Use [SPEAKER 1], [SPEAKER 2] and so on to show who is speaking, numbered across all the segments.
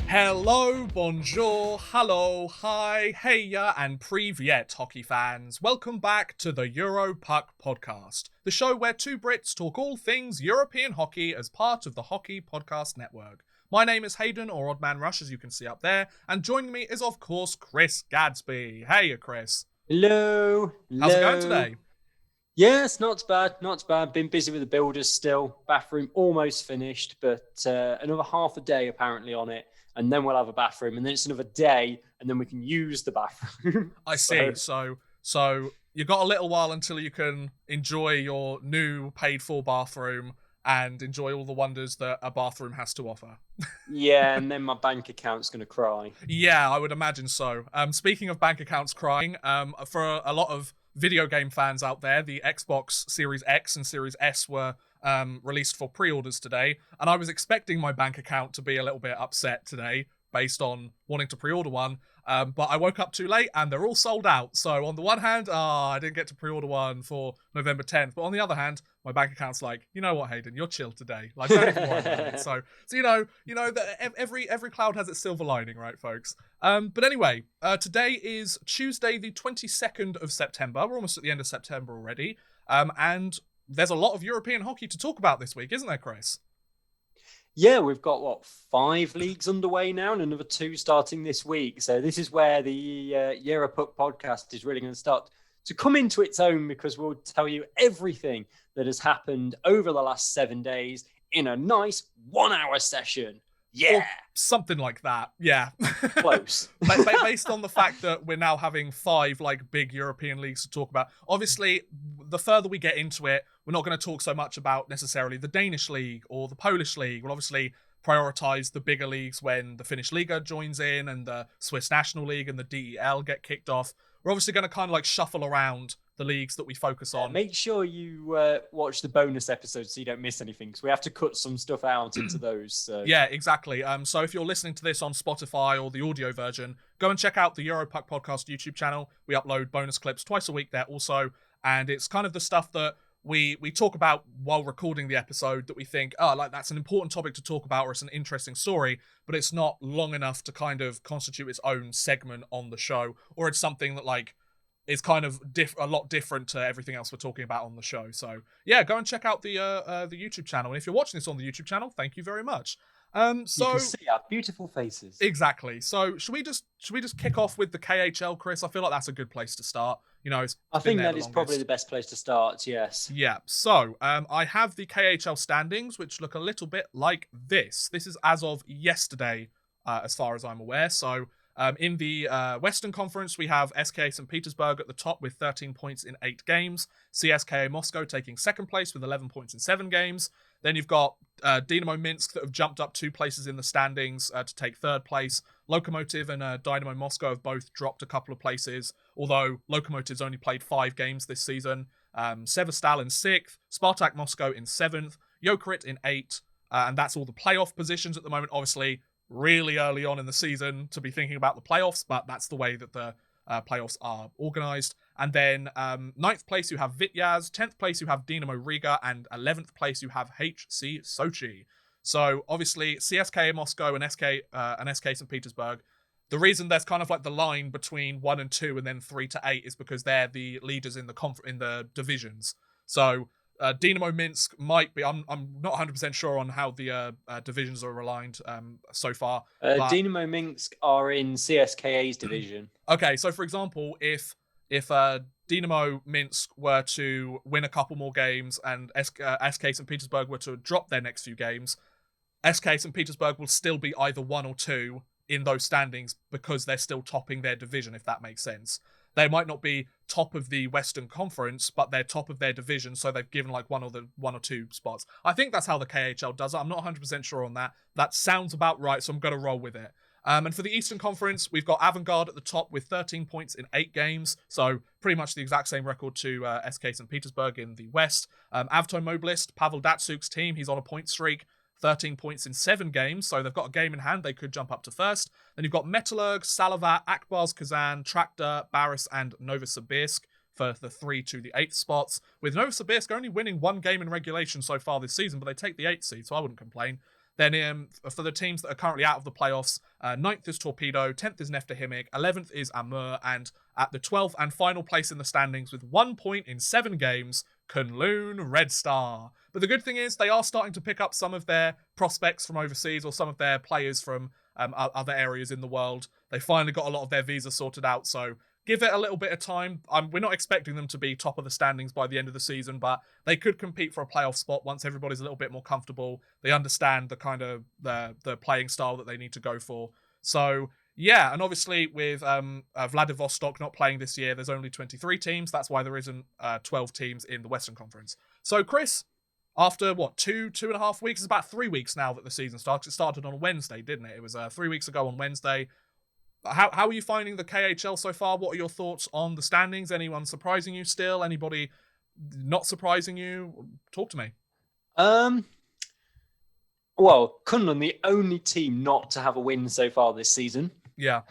[SPEAKER 1] Hello, bonjour, hello, hi, heya, and privyet, hockey fans. Welcome back to the Euro Puck podcast, the show where two Brits talk all things European hockey as part of the Hockey Podcast Network. My name is Hayden, or Odd Man Rush, as you can see up there, and joining me is, of course, Chris Gadsby. Hey, Chris.
[SPEAKER 2] Hello.
[SPEAKER 1] How's it going today?
[SPEAKER 2] Yes, not bad, not bad. Been busy with the builders still. Bathroom almost finished, but another half a day apparently on it. And then we'll have a bathroom. And then it's another day, and then we can use the bathroom.
[SPEAKER 1] I see. So you got a little while until you can enjoy your new paid-for bathroom and enjoy all the wonders that a bathroom has to offer.
[SPEAKER 2] Yeah, and then my bank account's going to cry.
[SPEAKER 1] Yeah, I would imagine so. Speaking of bank accounts crying, for a lot of video game fans out there, the Xbox Series X and Series S were released for pre-orders today, and I was expecting my bank account to be a little bit upset today based on wanting to pre-order one, but I woke up too late and they're all sold out. So on the one hand, I didn't get to pre-order one for November 10th, but on the other hand, my bank account's like, you know what, Hayden, you're chill today. Like, don't even worry about it. So you know that every cloud has its silver lining, right, folks? But anyway, today is Tuesday, the 22nd of September. We're almost at the end of September already, and there's a lot of European hockey to talk about this week, isn't there, Chris?
[SPEAKER 2] Yeah, we've got, 5 leagues underway now and another 2 starting this week. So this is where the Europuck podcast is really going to start to come into its own, because we'll tell you everything that has happened over the last 7 days in a nice 1-hour session. Yeah.
[SPEAKER 1] Or something like that. Yeah.
[SPEAKER 2] Close.
[SPEAKER 1] Based on the fact that we're now having 5 big European leagues to talk about. Obviously, the further we get into it, we're not going to talk so much about necessarily the Danish league or the Polish league. We'll obviously prioritize the bigger leagues when the Finnish Liga joins in and the Swiss National League and the DEL get kicked off. We're obviously going to kind of shuffle around the leagues that we focus on.
[SPEAKER 2] Make sure you watch the bonus episodes so you don't miss anything, because we have to cut some stuff out into those. So.
[SPEAKER 1] Yeah, exactly. So if you're listening to this on Spotify or the audio version, go and check out the Europuck Podcast YouTube channel. We upload bonus clips twice a week there also, and it's kind of the stuff that we talk about while recording the episode that we think, that's an important topic to talk about, or it's an interesting story, but it's not long enough to kind of constitute its own segment on the show, or it's something that is kind of a lot different to everything else we're talking about on the show. So yeah, go and check out the YouTube channel. And if you're watching this on the YouTube channel, thank you very much.
[SPEAKER 2] So you can see our beautiful faces.
[SPEAKER 1] Exactly. So should we just kick off with the KHL, Chris? I feel like that's a good place to start.
[SPEAKER 2] I think that is probably the best place to start. Yes.
[SPEAKER 1] Yeah. So I have the KHL standings, which look a little bit like this. This is as of yesterday, as far as I'm aware. So. In the Western Conference, we have SKA St. Petersburg at the top with 13 points in 8 games. CSKA Moscow taking second place with 11 points in 7 games. Then you've got Dynamo Minsk that have jumped up 2 places in the standings to take third place. Lokomotiv and Dynamo Moscow have both dropped a couple of places, although Lokomotiv's only played 5 games this season. Severstal in 6th, Spartak Moscow in 7th, Jokerit in 8th, and that's all the playoff positions at the moment. Obviously, really early on in the season to be thinking about the playoffs, but that's the way that the playoffs are organized. And then 9th place you have Vityaz, 10th place you have Dynamo Riga, and 11th place you have HC Sochi. So obviously CSKA Moscow and SK St. Petersburg, the reason there's kind of the line between 1 and 2 and then 3 to 8 is because they're the leaders in the divisions. So Dynamo Minsk might be. I'm not 100% sure on how the divisions are aligned so far.
[SPEAKER 2] Dynamo Minsk are in CSKA's division.
[SPEAKER 1] Okay, so for example, if Dynamo Minsk were to win a couple more games and SK St. Petersburg were to drop their next few games, SK St. Petersburg will still be either 1 or 2 in those standings because they're still topping their division, if that makes sense. They might not be top of the Western Conference, but they're top of their division, so they've given 1 or 2 spots. I think that's how the KHL does it. I'm not 100% sure on that. That sounds about right, so I'm going to roll with it. And for the Eastern Conference, we've got Avangard at the top with 13 points in 8 games, so pretty much the exact same record to SK St. Petersburg in the West. Avto Mobilist, Pavel Datsuk's team, he's on a point streak. 13 points in 7 games, so they've got a game in hand. They could jump up to first. Then you've got Metallurg, Salavat, Akbars Kazan, Tractor, Baris, and Novosibirsk for the 3 to the 8th spots, with Novosibirsk only winning 1 game in regulation so far this season, but they take the 8th seed, so I wouldn't complain. Then for the teams that are currently out of the playoffs, 9th is Torpedo, 10th is Neftahimic, 11th is Amur, and at the 12th and final place in the standings with 1 point in 7 games, Kunlun Red Star. But the good thing is they are starting to pick up some of their prospects from overseas or some of their players from other areas in the world. They finally got a lot of their visas sorted out, so give it a little bit of time. We're not expecting them to be top of the standings by the end of the season, but they could compete for a playoff spot once everybody's a little bit more comfortable. They understand the kind of the playing style that they need to go for. So yeah, and obviously with Vladivostok not playing this year, there's only 23 teams. That's why there isn't 12 teams in the Western Conference. So Chris, after what, two and a half weeks? It's about 3 weeks now that the season starts. It started on Wednesday, didn't it? It was 3 weeks ago on Wednesday. How are you finding the KHL so far? What are your thoughts on the standings? Anyone surprising you still? Anybody not surprising you? Talk to me.
[SPEAKER 2] Well, Kunlun, the only team not to have a win so far this season.
[SPEAKER 1] Yeah.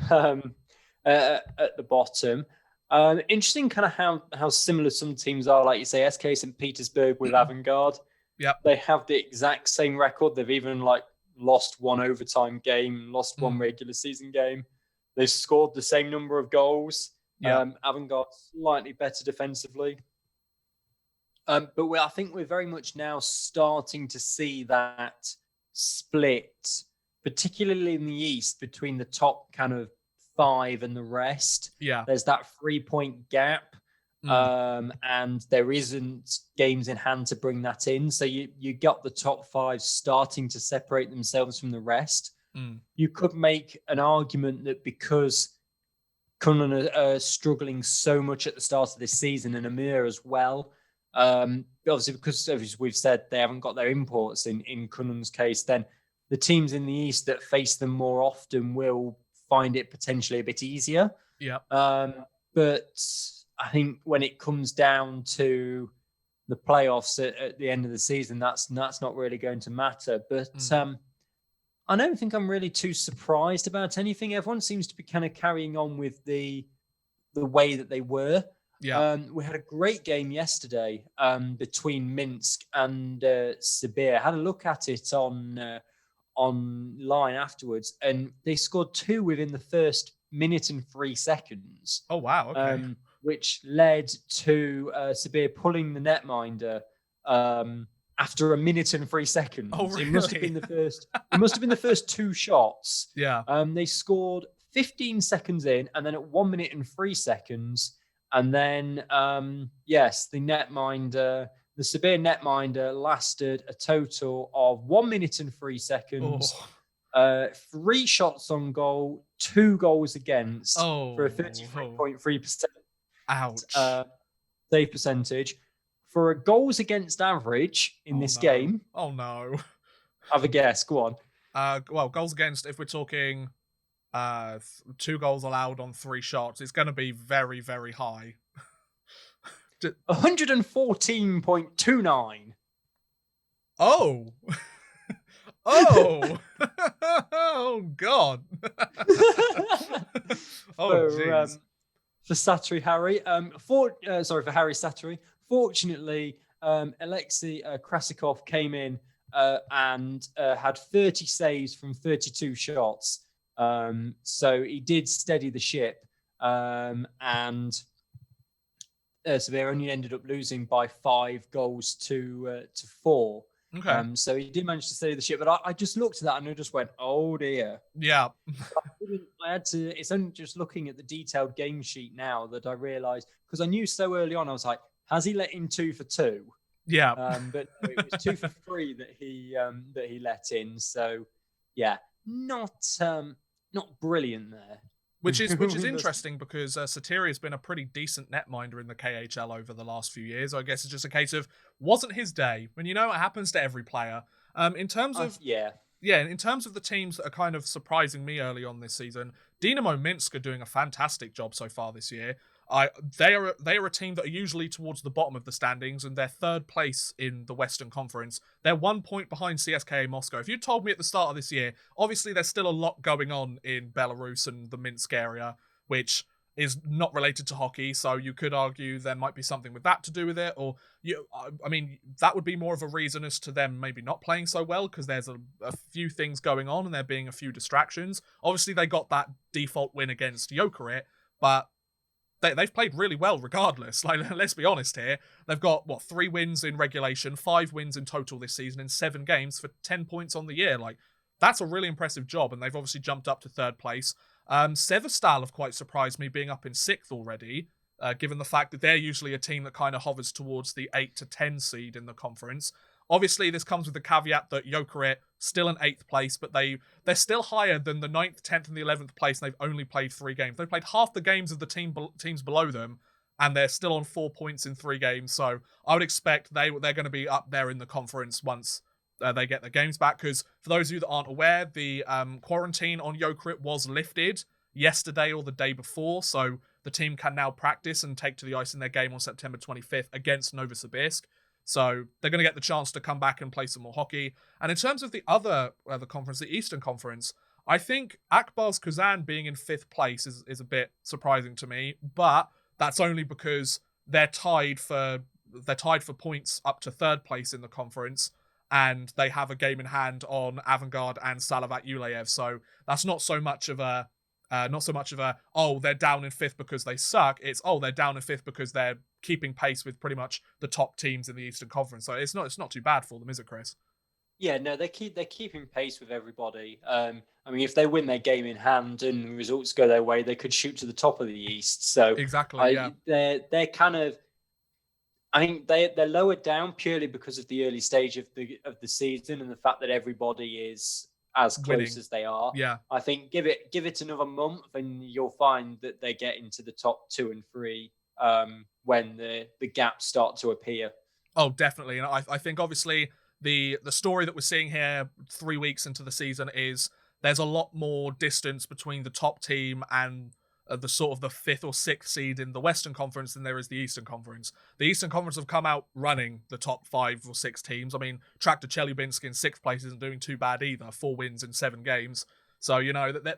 [SPEAKER 2] At the bottom. Interesting kind of how similar some teams are. Like you say, SK St. Petersburg with Avangard.
[SPEAKER 1] Yeah.
[SPEAKER 2] They have the exact same record. They've even lost one overtime game, lost one regular season game. They've scored the same number of goals.
[SPEAKER 1] Yeah.
[SPEAKER 2] Avangard slightly better defensively. But I think we're very much now starting to see that split, particularly in the East, between the top kind of 5 and the rest.
[SPEAKER 1] Yeah.
[SPEAKER 2] There's that 3-point gap. And there isn't games in hand to bring that in. So you got the top 5 starting to separate themselves from the rest. You could make an argument that because Kunlun are struggling so much at the start of this season, and Amir as well, obviously because, as we've said, they haven't got their imports in Kunlun's case, then the teams in the East that face them more often will find it potentially a bit easier.
[SPEAKER 1] Yeah.
[SPEAKER 2] But I think when it comes down to the playoffs at the end of the season, that's not really going to matter. But I don't think I'm really too surprised about anything. Everyone seems to be kind of carrying on with the way that they were.
[SPEAKER 1] Yeah.
[SPEAKER 2] We had a great game yesterday between Minsk and Sibir. I had a look at it online afterwards, and they scored 2 within the first minute and 3 seconds.
[SPEAKER 1] Oh wow! Okay.
[SPEAKER 2] Which led to Sibir pulling the netminder after a minute and 3 seconds.
[SPEAKER 1] Oh, really?
[SPEAKER 2] It must have been the first. It must have been the first 2 shots.
[SPEAKER 1] Yeah.
[SPEAKER 2] They scored 15 seconds in, and then at 1 minute and 3 seconds, and then yes, the netminder. The Sibir netminder lasted a total of 1 minute and 3 seconds. 3 shots on goal, 2 goals against for a 33.3% save percentage. For a goals against average in this game.
[SPEAKER 1] Oh no.
[SPEAKER 2] Have a guess. Go on.
[SPEAKER 1] Well, goals against, if we're talking 2 goals allowed on 3 shots, it's going to be very, very high.
[SPEAKER 2] 114.29.
[SPEAKER 1] Oh. Oh. Oh God. Oh jeez.
[SPEAKER 2] For Sattery Harry, for Harry Sattery. Fortunately, Alexei Krasikov came in and had 30 saves from 32 shots. So he did steady the ship, and so they only ended up losing by 5 goals to 4.
[SPEAKER 1] Okay.
[SPEAKER 2] So he did manage to steady the ship, but I just looked at that and I just went, "Oh dear."
[SPEAKER 1] Yeah.
[SPEAKER 2] I had to. It's only just looking at the detailed game sheet now that I realised, because I knew so early on. I was like, "Has he let in 2 for 2?"
[SPEAKER 1] Yeah.
[SPEAKER 2] But no, it was 2 for 3 that he let in. So yeah, not brilliant there.
[SPEAKER 1] Which is interesting because Satiri has been a pretty decent netminder in the KHL over the last few years. I guess it's just a case of wasn't his day. When it happens to every player. In terms of in terms of the teams that are kind of surprising me early on this season, Dynamo Minsk are doing a fantastic job so far this year. They are a team that are usually towards the bottom of the standings, and they're 3rd place in the Western Conference. They're 1 point behind CSKA Moscow. If you told me at the start of this year, obviously there's still a lot going on in Belarus and the Minsk area, which is not related to hockey, so you could argue there might be something with that to do with it, or I mean, that would be more of a reason as to them maybe not playing so well because there's a few things going on and there being a few distractions. Obviously, they got that default win against Jokerit, but they've played really well regardless. Like, let's be honest here. They've got, 3 wins in regulation, 5 wins in total this season in 7 games for 10 points on the year. Like, that's a really impressive job, and they've obviously jumped up to 3rd place. Severstal have quite surprised me being up in 6th already, given the fact that they're usually a team that kind of hovers towards the 8 to 10 seed in the conference. Obviously, this comes with the caveat that Jokerit still in 8th place, but they're still higher than the 9th, 10th, and the 11th place, and they've only played 3 games. They've played half the games of the teams below them, and they're still on 4 points in 3 games. So I would expect they're going to be up there in the conference once they get their games back, because for those of you that aren't aware, the quarantine on Jokerit was lifted yesterday or the day before, so the team can now practice and take to the ice in their game on September 25th against Novosibirsk. So they're going to get the chance to come back and play some more hockey. And in terms of the other conference, the Eastern Conference, I think Akbars Kazan being in 5th place is a bit surprising to me, but that's only because they're tied for points up to 3rd place in the conference, and they have a game in hand on Avangard and Salavat Yuleyev. So that's not so much of a they're down in 5th because they suck. It's they're down in 5th because they're keeping pace with pretty much the top teams in the Eastern Conference. So it's not too bad for them, is it, Chris?
[SPEAKER 2] Yeah, no, they're keeping pace with everybody. I mean, if they win their game in hand and the results go their way, they could shoot to the top of the East. So
[SPEAKER 1] Exactly, yeah.
[SPEAKER 2] They're kind of, I think they're lowered down purely because of the early stage of the season and the fact that everybody is as close
[SPEAKER 1] Winning.
[SPEAKER 2] as they are.
[SPEAKER 1] Yeah.
[SPEAKER 2] I think give it another month and you'll find that they get into the top 2 and 3 when the gaps start to appear.
[SPEAKER 1] Oh, definitely. And I think obviously the story that we're seeing here 3 weeks into the season is there's a lot more distance between the top team and the sort of the 5th or 6th seed in the Western Conference than there is the Eastern Conference. The Eastern Conference have come out running the top 5 or 6 teams. I mean, Traktor Chelyabinsk in 6th place isn't doing too bad either. 4 wins in 7 games. So,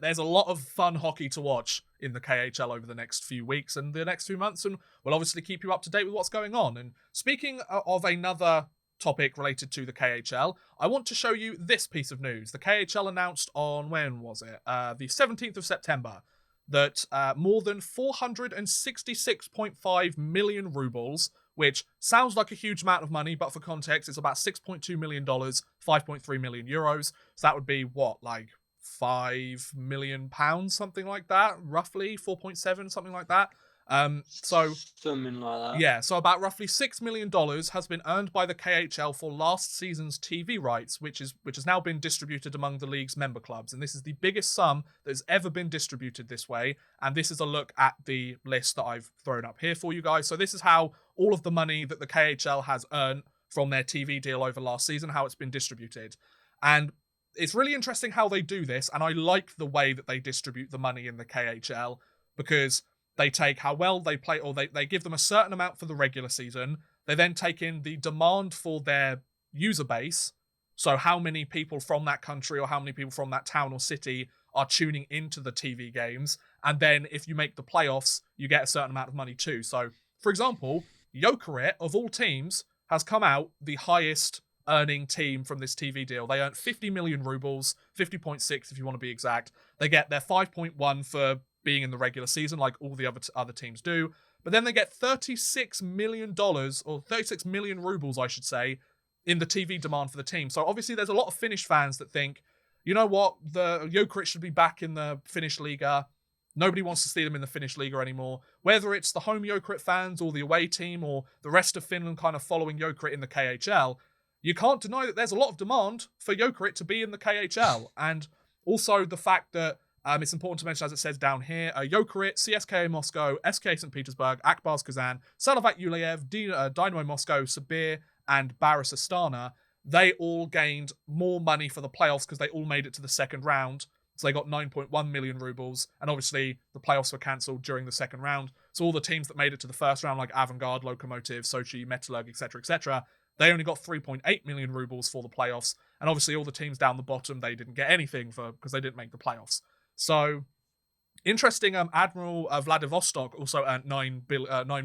[SPEAKER 1] there's a lot of fun hockey to watch in the KHL over the next few weeks and the next few months, and we'll obviously keep you up to date with what's going on. And speaking of another topic related to the KHL, I want to show you this piece of news. The KHL announced on, when was it? The 17th of September, that more than 466.5 million rubles, which sounds like a huge amount of money, but for context, it's about $6.2 million, 5.3 million euros. So that would be what, like £5 million, something like that, roughly 4.7, something like that. So
[SPEAKER 2] something like that.
[SPEAKER 1] Yeah, so about roughly $6 million has been earned by the KHL for last season's TV rights, which has now been distributed among the league's member clubs. And this is the biggest sum that has ever been distributed this way. And this is a look at the list that I've thrown up here for you guys. So this is how all of the money that the KHL has earned from their TV deal over last season, how it's been distributed. And it's really interesting how they do this. And I like the way that they distribute the money in the KHL, because they take how well they play, or they give them a certain amount for the regular season. They then take in the demand for their user base. So how many people from that country or how many people from that town or city are tuning into the TV games. And then if you make the playoffs, you get a certain amount of money too. So, for example, Jokerit, of all teams, has come out the highest earning team from this TV deal. They earned 50 million rubles, 50.6 if you want to be exact. They get their 5.1 for being in the regular season, like all the other teams do. But then they get $36 million, or 36 million rubles, I should say, in the TV demand for the team. So obviously there's a lot of Finnish fans that think, you know what, the Jokerit should be back in the Finnish Liga. Nobody wants to see them in the Finnish Liga anymore. Whether it's the home Jokerit fans or the away team or the rest of Finland kind of following Jokerit in the KHL, you can't deny that there's a lot of demand for Jokerit to be in the KHL. And also the fact that it's important to mention, as it says down here, Jokerit, CSKA Moscow, SK St. Petersburg, Akbars Kazan, Salavat Yuleyev, Dynamo Moscow, Sibir, and Baris Astana, they all gained more money for the playoffs because they all made it to the second round. So they got 9.1 million rubles, and obviously the playoffs were cancelled during the second round. So all the teams that made it to the first round, like Avangard, Lokomotiv, Sochi, Metalurg, etc., they only got 3.8 million rubles for the playoffs. And obviously all the teams down the bottom, they didn't get anything for because they didn't make the playoffs. So Interesting, Admiral Vladivostok also earned 9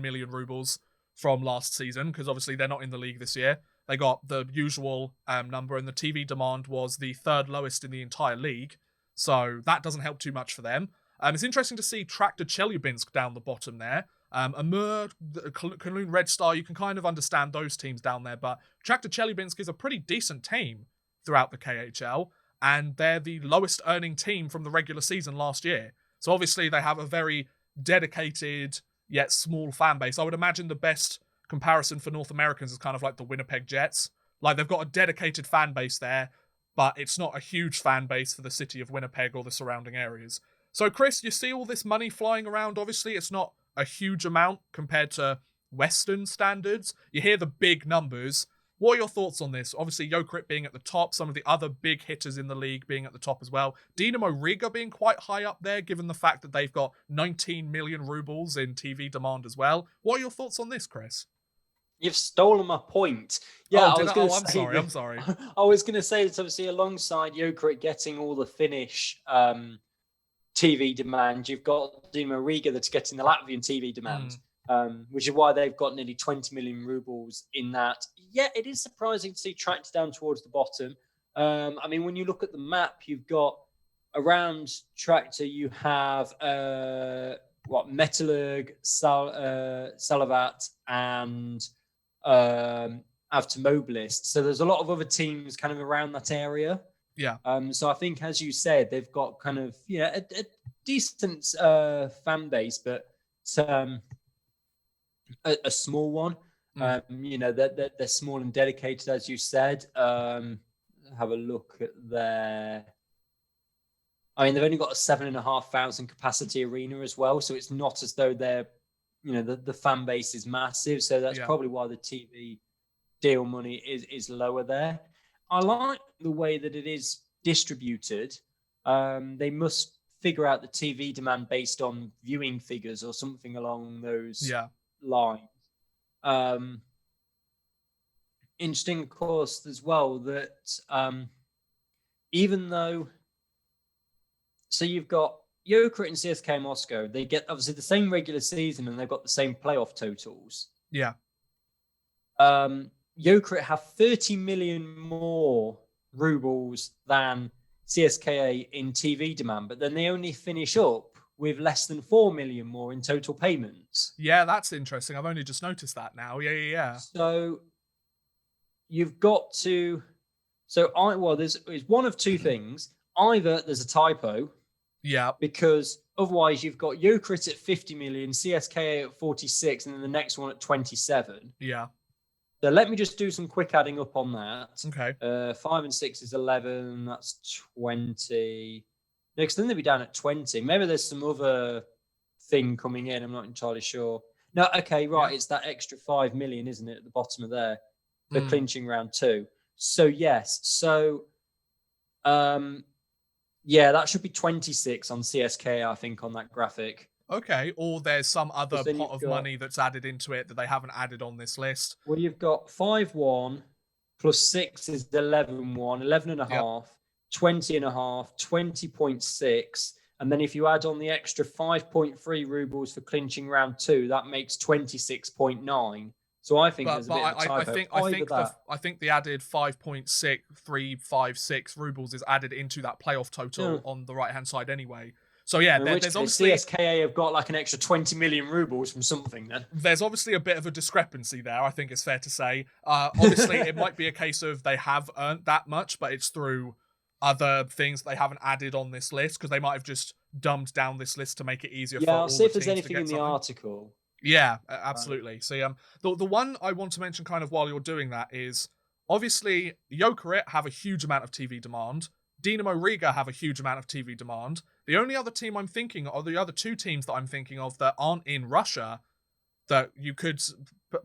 [SPEAKER 1] million rubles from last season, because obviously they're not in the league this year. They got the usual number, and the TV demand was the third lowest in the entire league, so that doesn't help too much for them. It's interesting to see Tractor Chelyabinsk down the bottom there. Amur, Kunlun Red Star, you can kind of understand those teams down there, but Tractor Chelyabinsk is a pretty decent team throughout the KHL, and they're the lowest earning team from the regular season last year. So obviously they have a very dedicated yet small fan base. I would imagine the best comparison for North Americans is kind of like the Winnipeg Jets. Like, they've got a dedicated fan base there, but it's not a huge fan base for the city of Winnipeg or the surrounding areas. So, Chris, you see all this money flying around. Obviously, it's not a huge amount compared to Western standards. You hear the big numbers. What are your thoughts on this? Obviously, Jokerit being at the top, some of the other big hitters in the league being at the top as well. Dynamo Riga being quite high up there, given the fact that they've got 19 million rubles in TV demand as well. What are your thoughts on this, Chris?
[SPEAKER 2] You've stolen my point. Yeah,
[SPEAKER 1] I'm sorry.
[SPEAKER 2] I was going to say that obviously alongside Jokerit getting all the Finnish TV demand, you've got Dynamo Riga that's getting the Latvian TV demand. Which is why they've got nearly 20 million rubles in that. Yeah, it is surprising to see Tractor down towards the bottom. I mean, when you look at the map, you've got around Tractor, you have Metallurg, Salavat, and Avtomobilist. So there's a lot of other teams kind of around that area.
[SPEAKER 1] Yeah.
[SPEAKER 2] So I think, as you said, they've got kind of a decent fan base, but a small one. They're small and dedicated, as you said. Have a look at their. I mean, they've only got a 7,500 capacity arena as well, so it's not as though they're, the fan base is massive. So that's probably why the TV deal money is lower there. I like the way that it is distributed. They must figure out the TV demand based on viewing figures or something along those lines. Interesting, of course, as well, that even though, so you've got Jokerit and CSKA Moscow, they get obviously the same regular season and they've got the same playoff totals.
[SPEAKER 1] Yeah.
[SPEAKER 2] Jokerit have 30 million more rubles than CSKA in TV demand, but then they only finish up with less than 4 million more in total payments.
[SPEAKER 1] Yeah, that's interesting. I've only just noticed that now. Yeah.
[SPEAKER 2] So you've got to. There's one of two things. Either there's a typo.
[SPEAKER 1] Yeah.
[SPEAKER 2] Because otherwise you've got Jokerit at 50 million, CSKA at 46, and then the next one at 27.
[SPEAKER 1] Yeah.
[SPEAKER 2] So let me just do some quick adding up on that.
[SPEAKER 1] Okay.
[SPEAKER 2] 5 and 6 is 11. That's 20. Next, then they'll be down at 20. Maybe there's some other thing coming in. I'm not entirely sure. No, okay, right. Yeah. It's that extra 5 million, isn't it, at the bottom of there for clinching round 2. So, yes. So, that should be 26 on CSK, I think, on that graphic.
[SPEAKER 1] Okay, or there's some other pot of money that's added into it that they haven't added on this list.
[SPEAKER 2] Well, you've got 5-1 plus 6 is 11-1, 11 and a half, 20 and a half, 20.6. And then if you add on the extra 5.3 rubles for clinching round 2, that makes 26.9. So I think there's a bit of a typo.
[SPEAKER 1] I think the added 5.6356 rubles is added into that playoff total on the right-hand side anyway. So yeah, there's obviously
[SPEAKER 2] CSKA have got like an extra 20 million rubles from something then.
[SPEAKER 1] There's obviously a bit of a discrepancy there, I think it's fair to say. Obviously, it might be a case of they have earned that much, but it's through other things they haven't added on this list, because they might have just dumbed down this list to make it easier for all
[SPEAKER 2] I'll
[SPEAKER 1] the
[SPEAKER 2] see if
[SPEAKER 1] teams
[SPEAKER 2] there's anything in
[SPEAKER 1] the
[SPEAKER 2] article.
[SPEAKER 1] Yeah, absolutely. So the one I want to mention kind of while you're doing that is, obviously, Jokerit have a huge amount of TV demand. Dynamo Riga have a huge amount of TV demand. The only other team I'm thinking of, or the other two teams that I'm thinking of that aren't in Russia, that you could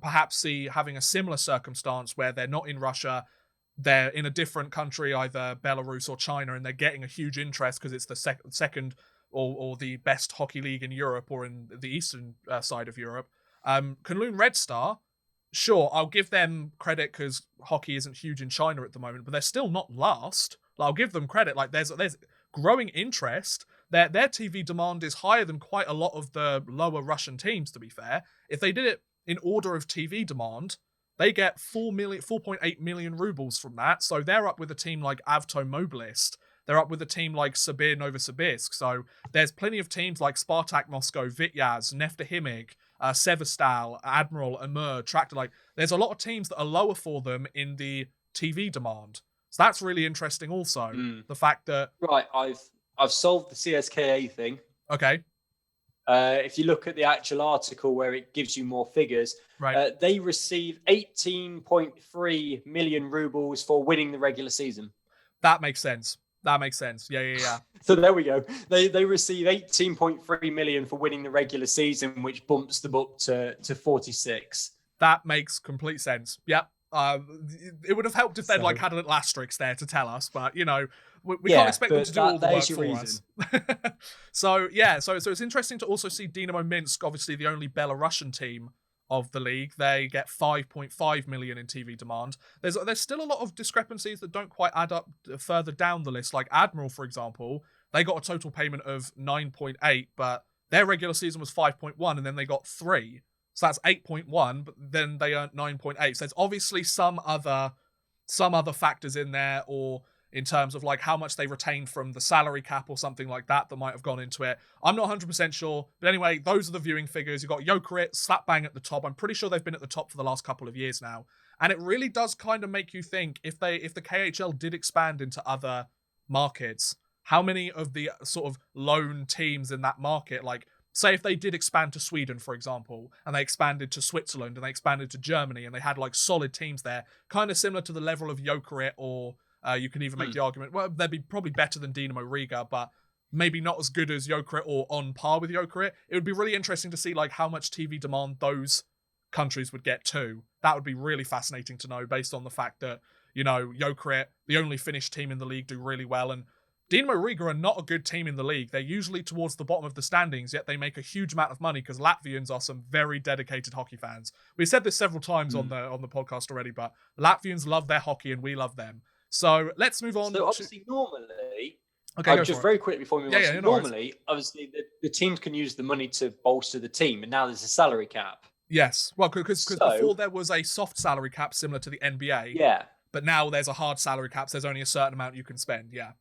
[SPEAKER 1] perhaps see having a similar circumstance where they're not in Russia, they're in a different country, either Belarus or China, and they're getting a huge interest because it's the second or the best hockey league in Europe or in the eastern side of Europe. Kunlun Red Star, sure, I'll give them credit because hockey isn't huge in China at the moment, but they're still not last. I'll give them credit. Like, there's growing interest. their TV demand is higher than quite a lot of the lower Russian teams, to be fair. If they did it in order of TV demand, they get 4.8 million rubles from that. So they're up with a team like Avto Mobilist. They're up with a team like Sibir Novosibirsk. So there's plenty of teams like Spartak Moscow, Vityaz, Neftahimik, Sevastol, Admiral, Amur, Tractor. Like, there's a lot of teams that are lower for them in the TV demand. So that's really interesting also. The fact that...
[SPEAKER 2] Right, I've solved the CSKA thing.
[SPEAKER 1] Okay.
[SPEAKER 2] If you look at the actual article where it gives you more figures,
[SPEAKER 1] right.
[SPEAKER 2] They receive 18.3 million rubles for winning the regular season.
[SPEAKER 1] That makes sense. Yeah.
[SPEAKER 2] So there we go. They receive 18.3 million for winning the regular season, which bumps them up to 46.
[SPEAKER 1] That makes complete sense. Yep. It would have helped if they'd like had a little asterisk there to tell us, but we can't expect them to do all the work for us. So it's interesting to also see Dynamo Minsk, obviously the only Belarusian team of the league. They get 5.5 million in TV demand. There's still a lot of discrepancies that don't quite add up further down the list. Like Admiral, for example, they got a total payment of 9.8, but their regular season was 5.1, and then they got 3. So that's 8.1, but then they earned 9.8. So there's obviously some other factors in there, or in terms of like how much they retained from the salary cap or something like that might have gone into it. I'm not 100% sure. But anyway, those are the viewing figures. You've got Jokerit, slap bang at the top. I'm pretty sure they've been at the top for the last couple of years now. And it really does kind of make you think, if the KHL did expand into other markets, how many of the sort of lone teams in that market, like say if they did expand to Sweden, for example, and they expanded to Switzerland and they expanded to Germany and they had like solid teams there, kind of similar to the level of Jokerit, or you can even make the argument, well, they'd be probably better than Dynamo Riga, but maybe not as good as Jokerit or on par with Jokerit. It would be really interesting to see like how much TV demand those countries would get too. That would be really fascinating to know, based on the fact that, Jokerit, the only Finnish team in the league, do really well, and Dynamo Riga are not a good team in the league. They're usually towards the bottom of the standings, yet they make a huge amount of money because Latvians are some very dedicated hockey fans. We've said this several times on the podcast already, but Latvians love their hockey and we love them. So let's move on.
[SPEAKER 2] So obviously, normally,
[SPEAKER 1] just
[SPEAKER 2] very quickly before we move on. Normally, obviously, the teams can use the money to bolster the team, and now there's a salary cap.
[SPEAKER 1] Yes, well, because before there was a soft salary cap similar to the NBA.
[SPEAKER 2] Yeah.
[SPEAKER 1] But now there's a hard salary cap, so there's only a certain amount you can spend. Yeah.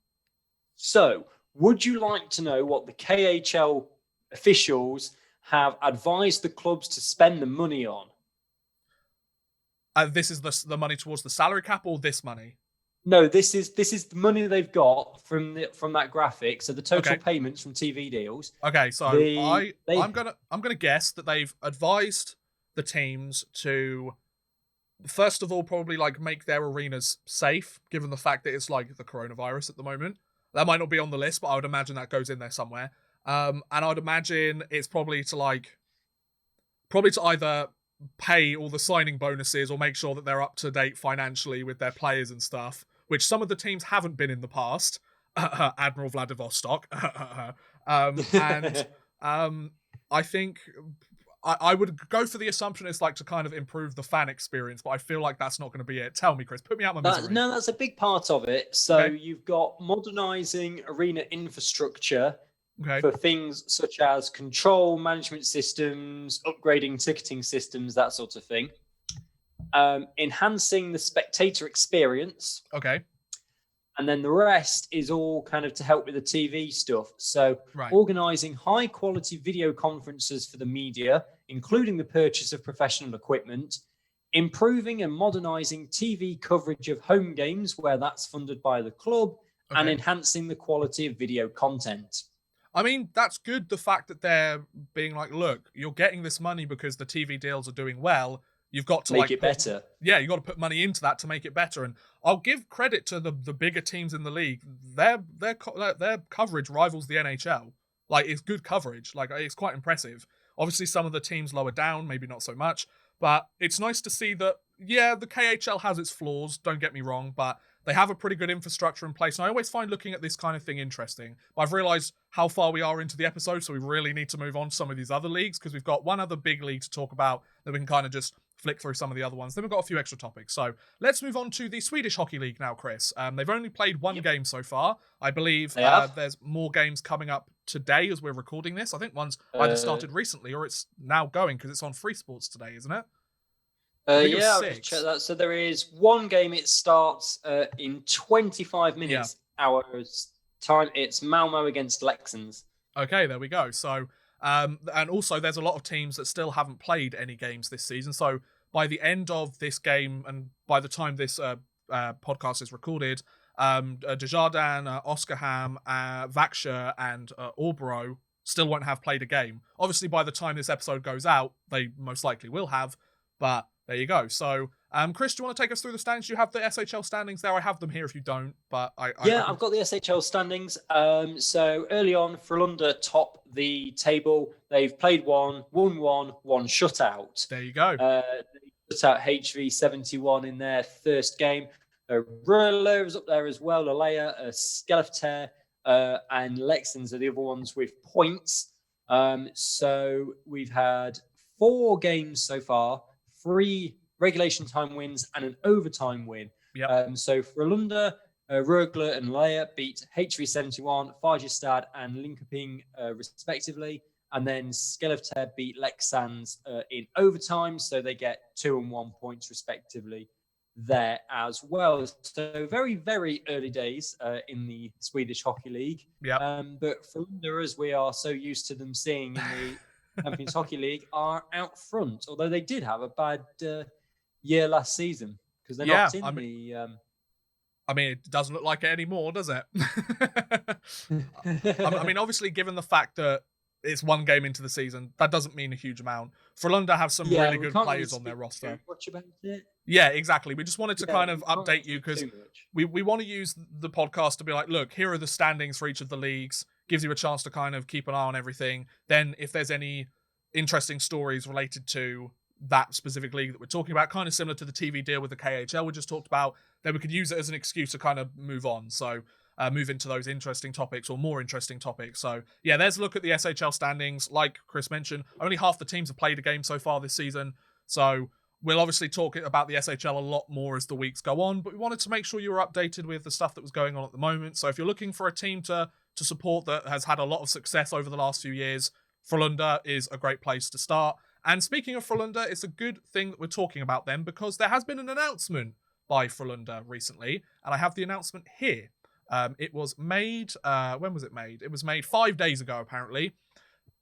[SPEAKER 2] So, would you like to know what the KHL officials have advised the clubs to spend the money on?
[SPEAKER 1] This is the money towards the salary cap, or this money?
[SPEAKER 2] No, this is the money they've got from that graphic. So the total payments from TV deals.
[SPEAKER 1] Okay, so I'm gonna guess that they've advised the teams to, first of all, probably like make their arenas safe, given the fact that it's like the coronavirus at the moment. That might not be on the list, but I would imagine that goes in there somewhere. And I would imagine it's probably to either pay all the signing bonuses or make sure that they're up to date financially with their players and stuff, which some of the teams haven't been in the past. Admiral Vladivostok. I think I would go for the assumption it's like to kind of improve the fan experience, but I feel like that's not going to be it. Tell me, Chris. Put me out my misery.
[SPEAKER 2] No, that's a big part of it. So you've got modernising arena infrastructure for things such as control management systems, upgrading ticketing systems, that sort of thing. Enhancing the spectator experience.
[SPEAKER 1] Okay.
[SPEAKER 2] And then the rest is all kind of to help with the TV stuff. So organising high quality video conferences for the media, including the purchase of professional equipment, improving and modernising TV coverage of home games where that's funded by the club, and enhancing the quality of video content.
[SPEAKER 1] I mean, that's good, the fact that they're being like, look, you're getting this money because the TV deals are doing well. You've got to
[SPEAKER 2] make it better.
[SPEAKER 1] Yeah, you've got to put money into that to make it better. And I'll give credit to the bigger teams in the league. Their coverage rivals the NHL. Like, it's good coverage. Like, it's quite impressive. Obviously, some of the teams lower down, maybe not so much. But it's nice to see that, yeah, the KHL has its flaws, don't get me wrong, but they have a pretty good infrastructure in place. And I always find looking at this kind of thing interesting. But I've realised how far we are into the episode, so we really need to move on to some of these other leagues, because we've got one other big league to talk about that we can kind of just flick through some of the other ones. Then we've got a few extra topics. So let's move on to the Swedish Hockey League now, Chris. They've only played one game so far. I believe there's more games coming up today as we're recording this. I think one's either started recently or it's now going because it's on Free Sports today, isn't it?
[SPEAKER 2] I'll just check that. So there is one game. It starts in 25 minutes hours time. It's Malmo against Leksands.
[SPEAKER 1] Okay, there we go. So, and also there's a lot of teams that still haven't played any games this season. So by the end of this game, and by the time this podcast is recorded, Desjardins, Oskarshamn, Vaxjö, and Åbro still won't have played a game. Obviously, by the time this episode goes out, they most likely will have, but there you go. So, Chris, do you want to take us through the standings? Do you have the SHL standings there? I have them here if you don't, but I've
[SPEAKER 2] got the SHL standings. So early on, Frolunda top the table. They've played one, won one shutout.
[SPEAKER 1] There you go.
[SPEAKER 2] They shut out HV71 in their first game. Rögle is up there as well. Alea, Skellefteå, and Leksands are the other ones with points. So we've had 4 games so far, 3 regulation time wins and an overtime win.
[SPEAKER 1] Yep.
[SPEAKER 2] So Frolunda, Rögle and Alea beat HV71, Färjestad and Linköping respectively. And then Skellefteå beat Leksands in overtime. So they get 2 and 1 points respectively there as well. So very, very early days in the Swedish Hockey League.
[SPEAKER 1] Yeah.
[SPEAKER 2] But Frolunda, as we are so used to them seeing in the Champions Hockey League, are out front. Although they did have a bad year last season because they're not in the.
[SPEAKER 1] I mean, it doesn't look like it anymore, does it? I mean, obviously, given the fact that it's one game into the season, that doesn't mean a huge amount. Frolunda have some really good players on their roster.
[SPEAKER 2] Much about it.
[SPEAKER 1] Yeah, exactly. We just wanted to kind of update you because we want to use the podcast to be like, look, here are the standings for each of the leagues. Gives you a chance to kind of keep an eye on everything. Then if there's any interesting stories related to that specific league that we're talking about, kind of similar to the TV deal with the KHL we just talked about, then we could use it as an excuse to kind of move on. So move into those interesting topics or more interesting topics. So yeah, there's a look at the SHL standings. Like Chris mentioned, only half the teams have played a game so far this season. So we'll obviously talk about the SHL a lot more as the weeks go on, but we wanted to make sure you were updated with the stuff that was going on at the moment. So if you're looking for a team to support that has had a lot of success over the last few years, Frolunda is a great place to start. And speaking of Frolunda, it's a good thing that we're talking about them because there has been an announcement by Frolunda recently, and I have the announcement here. It was made, when was it made? It was made 5 days ago, apparently.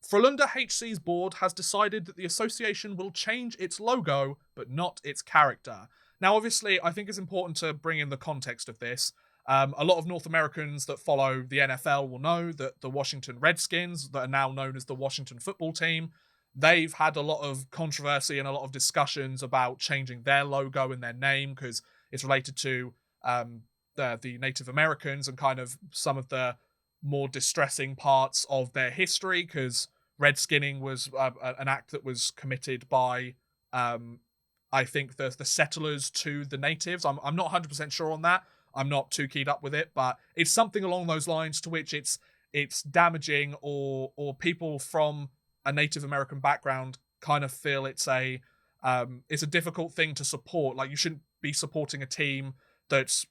[SPEAKER 1] Frolunda HC's board has decided that the association will change its logo, but not its character. Now, obviously, I think it's important to bring in the context of this. A lot of North Americans that follow the NFL will know that the Washington Redskins, that are now known as the Washington Football Team, they've had a lot of controversy and a lot of discussions about changing their logo and their name because it's related to the Native Americans and kind of some of the more distressing parts of their history, because redskinning was an act that was committed by, I think, the settlers to the natives. I'm not 100% sure on that. I'm not too keyed up with it, but it's something along those lines to which it's damaging, or people from a Native American background kind of feel it's a difficult thing to support. Like, you shouldn't be supporting a team that's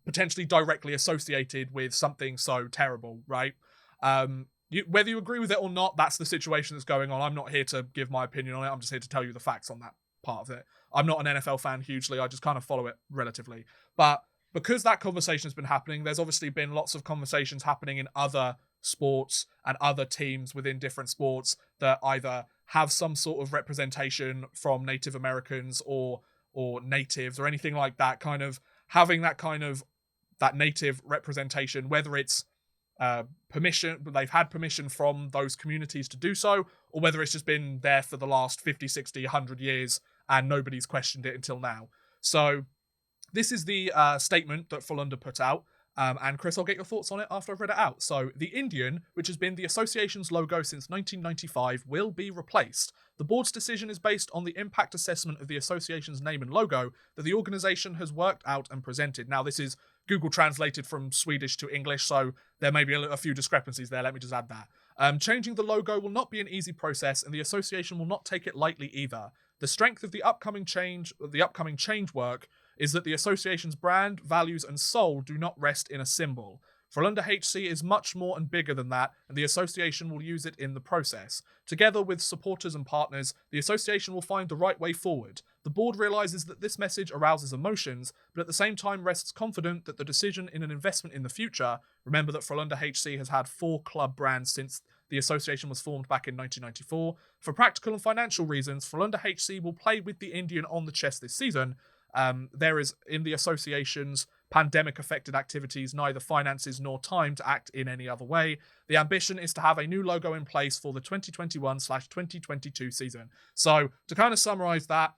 [SPEAKER 1] potentially directly associated with something so terrible, right? Whether you agree with it or not, that's the situation that's going on. I'm not here to give my opinion on it. I'm just here to tell you the facts on that part of it. I'm not an NFL fan hugely. I just kind of follow it relatively. But because that conversation has been happening, there's obviously been lots of conversations happening in other sports and other teams within different sports that either have some sort of representation from Native Americans or natives or anything like that, kind of having that native representation, whether it's permission, they've had permission from those communities to do so, or whether it's just been there for the last 50, 60, 100 years and nobody's questioned it until now. So this is the statement that Frolunda put out. And Chris, I'll get your thoughts on it after I've read it out. So, the Indian, which has been the association's logo since 1995, will be replaced. The board's decision is based on the impact assessment of the association's name and logo that the organisation has worked out and presented. Now, this is Google translated from Swedish to English, so there may be a few discrepancies there. Let me just add that. Changing the logo will not be an easy process, and the association will not take it lightly either. The strength of the upcoming change work is that the association's brand, values, and soul do not rest in a symbol. Frolunda HC is much more and bigger than that, and the association will use it in the process. Together with supporters and partners, the association will find the right way forward. The board realizes that this message arouses emotions, but at the same time rests confident that the decision in an investment in the future, remember that Frolunda HC has had 4 club brands since the association was formed back in 1994. For practical and financial reasons, Frolunda HC will play with the Indian on the chest this season. There is, in the association's pandemic-affected activities, neither finances nor time to act in any other way. The ambition is to have a new logo in place for the 2021/2022 season. So, to kind of summarize that,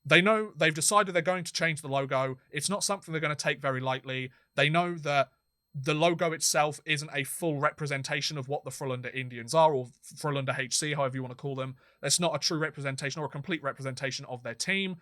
[SPEAKER 1] they've decided they're going to change the logo. It's not something they're going to take very lightly. They know that the logo itself isn't a full representation of what the Frolunda Indians are, or Frolunda HC, however you want to call them. It's not a true representation or a complete representation of their team.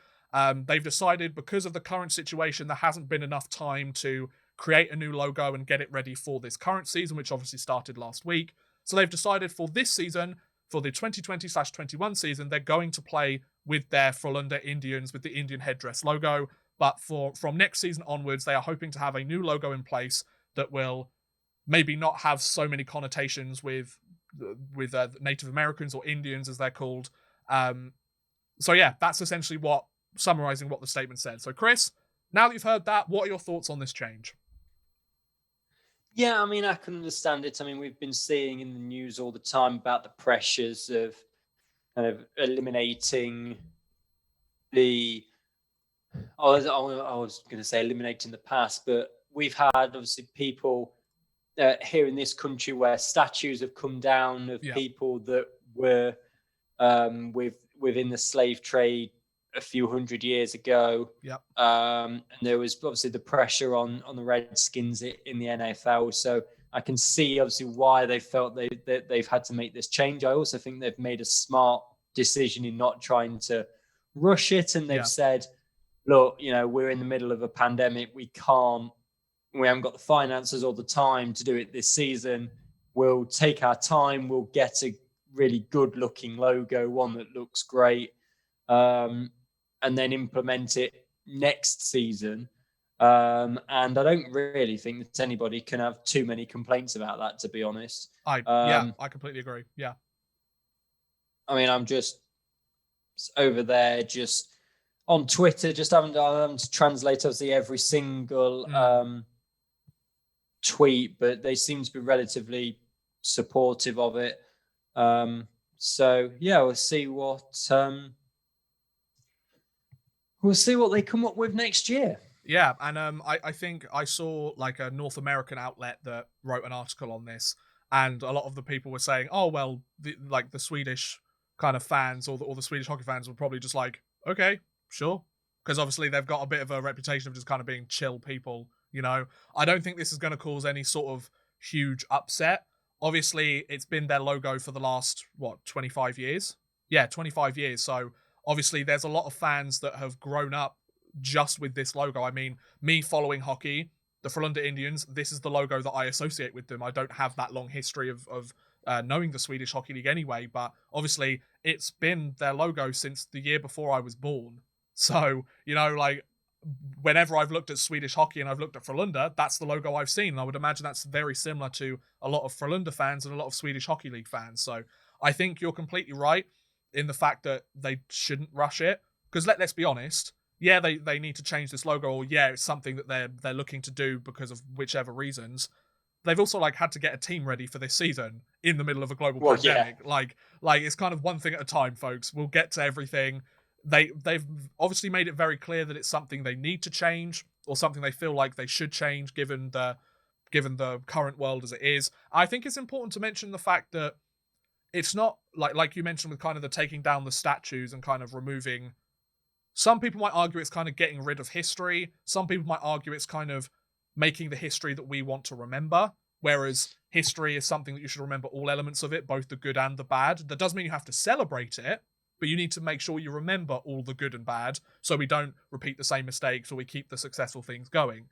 [SPEAKER 1] They've decided, because of the current situation, there hasn't been enough time to create a new logo and get it ready for this current season, which obviously started last week. So they've decided for this season, for the 2020/21 season, they're going to play with their Frolunda Indians, with the Indian headdress logo. But from next season onwards, they are hoping to have a new logo in place that will maybe not have so many connotations with Native Americans, or Indians as they're called. So yeah, that's essentially summarizing what the statement said. So Chris, now that you've heard that, what are your thoughts on this change?
[SPEAKER 2] Yeah, I mean, I can understand it. I mean, we've been seeing in the news all the time about the pressures of kind of eliminating I was going to say eliminating the past, but we've had obviously people here in this country where statues have come down of people that were within the slave trade a few hundred years ago. And there was obviously the pressure on the Redskins in the NFL. So I can see obviously why they felt they've had to make this change. I also think they've made a smart decision in not trying to rush it. And they've said, look, we're in the middle of a pandemic. We haven't got the finances or the time to do it this season. We'll take our time. We'll get a really good looking logo, one that looks great. And then implement it next season. And I don't really think that anybody can have too many complaints about that, to be honest.
[SPEAKER 1] I completely agree. Yeah.
[SPEAKER 2] I mean, I'm just over there, just on Twitter, just having to translate obviously every single tweet, but they seem to be relatively supportive of it. So yeah, we'll see what they come up with next year.
[SPEAKER 1] Yeah, and I think I saw like a North American outlet that wrote an article on this, and a lot of the people were saying, oh, well, the Swedish kind of fans or the Swedish hockey fans were probably just like, okay, sure. Because obviously they've got a bit of a reputation of just kind of being chill people, I don't think this is going to cause any sort of huge upset. Obviously, it's been their logo for the last, 25 years? Yeah, 25 years. So obviously there's a lot of fans that have grown up just with this logo. I mean, me following hockey, the Frolunda Indians, this is the logo that I associate with them. I don't have that long history of knowing the Swedish Hockey League anyway, but obviously it's been their logo since the year before I was born. So, whenever I've looked at Swedish hockey and I've looked at Frolunda, that's the logo I've seen. And I would imagine that's very similar to a lot of Frolunda fans and a lot of Swedish Hockey League fans. So I think you're completely right in the fact that they shouldn't rush it. Because let's be honest, yeah, they need to change this logo, or yeah, it's something that they're looking to do because of whichever reasons. They've also had to get a team ready for this season in the middle of a global pandemic. Yeah. Like it's kind of one thing at a time, folks. We'll get to everything. They've obviously made it very clear that it's something they need to change, or something they feel like they should change given the current world as it is. I think it's important to mention the fact that it's not like you mentioned with kind of the taking down the statues and kind of removing. Some people might argue it's kind of getting rid of history. Some people might argue it's kind of making the history that we want to remember, whereas history is something that you should remember all elements of it, both the good and the bad. That does mean you have to celebrate it, but you need to make sure you remember all the good and bad so we don't repeat the same mistakes, or we keep the successful things going.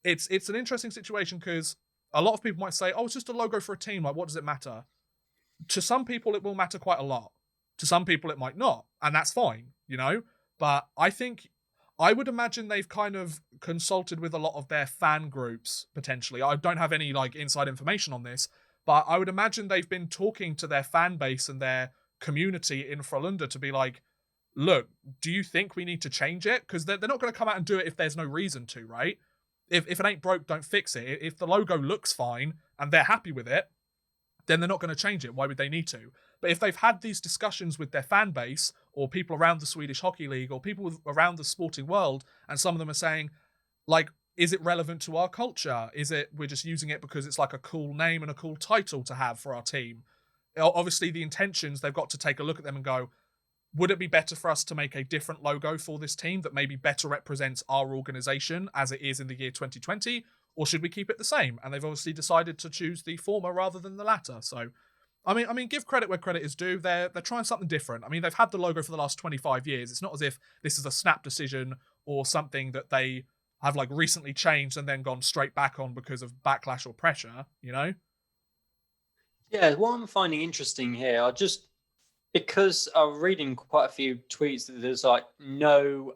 [SPEAKER 1] It's an interesting situation because a lot of people might say, oh, it's just a logo for a team. Like, what does it matter? To some people, it will matter quite a lot. To some people, it might not, and that's fine, But I would imagine they've kind of consulted with a lot of their fan groups, potentially. I don't have any, inside information on this, but I would imagine they've been talking to their fan base and their community in Frolunda to be like, look, do you think we need to change it? Because they're not going to come out and do it if there's no reason to, right? If it ain't broke, don't fix it. If the logo looks fine and they're happy with it, then they're not going to change it. Why would they need to? But if they've had these discussions with their fan base or people around the Swedish Hockey League or people around the sporting world, and some of them are saying, is it relevant to our culture? Is it we're just using it because it's like a cool name and a cool title to have for our team? Obviously, the intentions, they've got to take a look at them and go, would it be better for us to make a different logo for this team that maybe better represents our organization as it is in the year 2020? Or should we keep it the same? And they've obviously decided to choose the former rather than the latter. So, I mean, give credit where credit is due. They're trying something different. I mean, they've had the logo for the last 25 years. It's not as if this is a snap decision or something that they have recently changed and then gone straight back on because of backlash or pressure,
[SPEAKER 2] Yeah, what I'm finding interesting here, because I'm reading quite a few tweets that there's no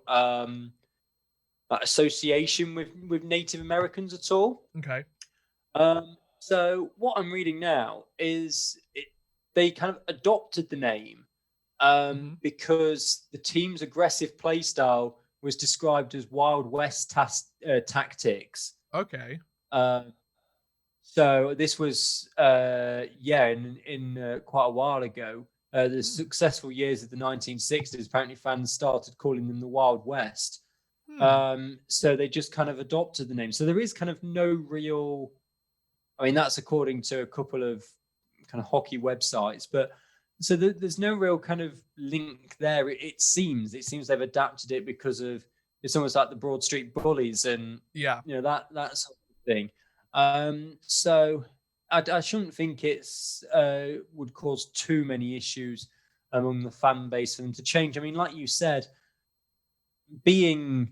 [SPEAKER 2] association with Native Americans at all.
[SPEAKER 1] Okay.
[SPEAKER 2] So what I'm reading now is they kind of adopted the name because the team's aggressive play style was described as Wild West tactics.
[SPEAKER 1] Okay.
[SPEAKER 2] So this was in quite a while ago. The successful years of the 1960s, apparently fans started calling them the Wild West. So they just kind of adopted the name. So there is kind of no real, I mean, that's according to a couple of kind of hockey websites, but so there's no real kind of link there. It seems they've adapted it because of, it's almost like the Broad Street Bullies and that sort of thing. So I shouldn't think it's would cause too many issues among the fan base for them to change. I mean, like you said, being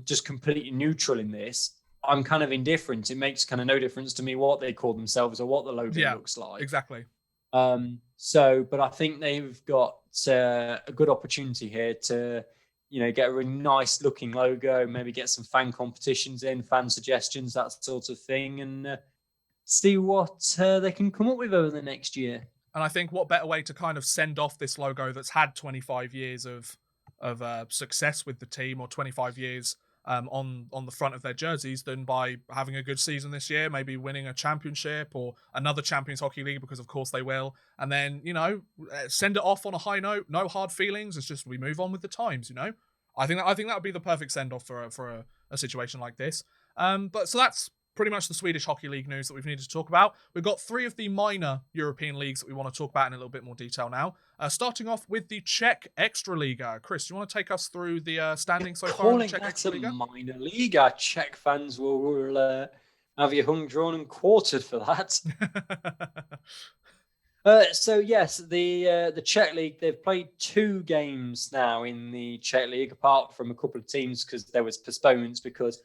[SPEAKER 2] just completely neutral in this, I'm kind of indifferent. It makes kind of no difference to me what they call themselves or what the logo looks like.
[SPEAKER 1] Exactly.
[SPEAKER 2] But I think they've got a good opportunity here to, get a really nice looking logo, maybe get some fan competitions in, fan suggestions, that sort of thing, and see what they can come up with over the next year.
[SPEAKER 1] And I think what better way to kind of send off this logo that's had 25 years of success with the team, or 25 years on the front of their jerseys, than by having a good season this year, maybe winning a championship or another Champions Hockey League, because of course they will, and then send it off on a high note. No hard feelings. It's just we move on with the times. I think that would be the perfect send off for a situation like this. But so that's pretty much the Swedish Hockey League news that we've needed to talk about. We've got 3 of the minor European leagues that we want to talk about in a little bit more detail now. Starting off with the Czech Extraliga. Chris, do you want to take us through the standings so far in the Czech Extraliga?
[SPEAKER 2] A minor league. Our Czech fans will have you hung, drawn, and quartered for that. So yes, the Czech League, they've played 2 games now in the Czech League, apart from a couple of teams because there was postponements because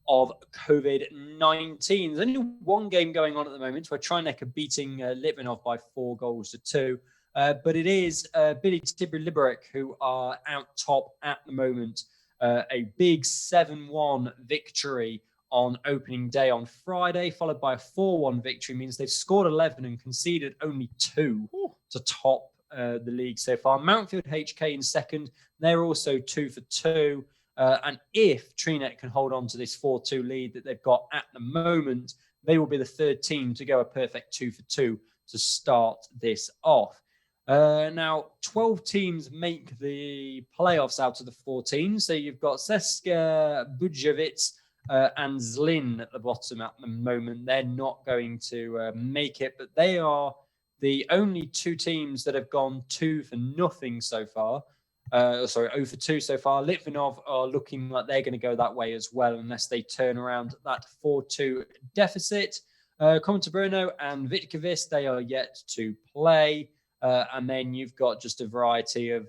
[SPEAKER 2] of COVID-19. There's only 1 game going on at the moment where Trinek are beating Litvinov by 4-2. But it is Billy Liberec who are out top at the moment. A big 7-1 victory on opening day on Friday, followed by a 4-1 victory, means they've scored 11 and conceded only 2 to top the league so far. Mountfield HK in second. They're also 2 for 2. And if Trinek can hold on to this 4-2 lead that they've got at the moment, they will be the 3rd team to go a perfect 2 for 2 to start this off. Now, 12 teams make the playoffs out of the 14. So you've got Ceska, Budjovic, and Zlin at the bottom at the moment. They're not going to make it, but they are the only 2 teams that have gone 2 for nothing so far. 0 for 2 so far. Litvinov are looking like they're going to go that way as well, unless they turn around that 4-2 deficit. Commenta Brno and Vitkovic, they are yet to play. And then you've got just a variety of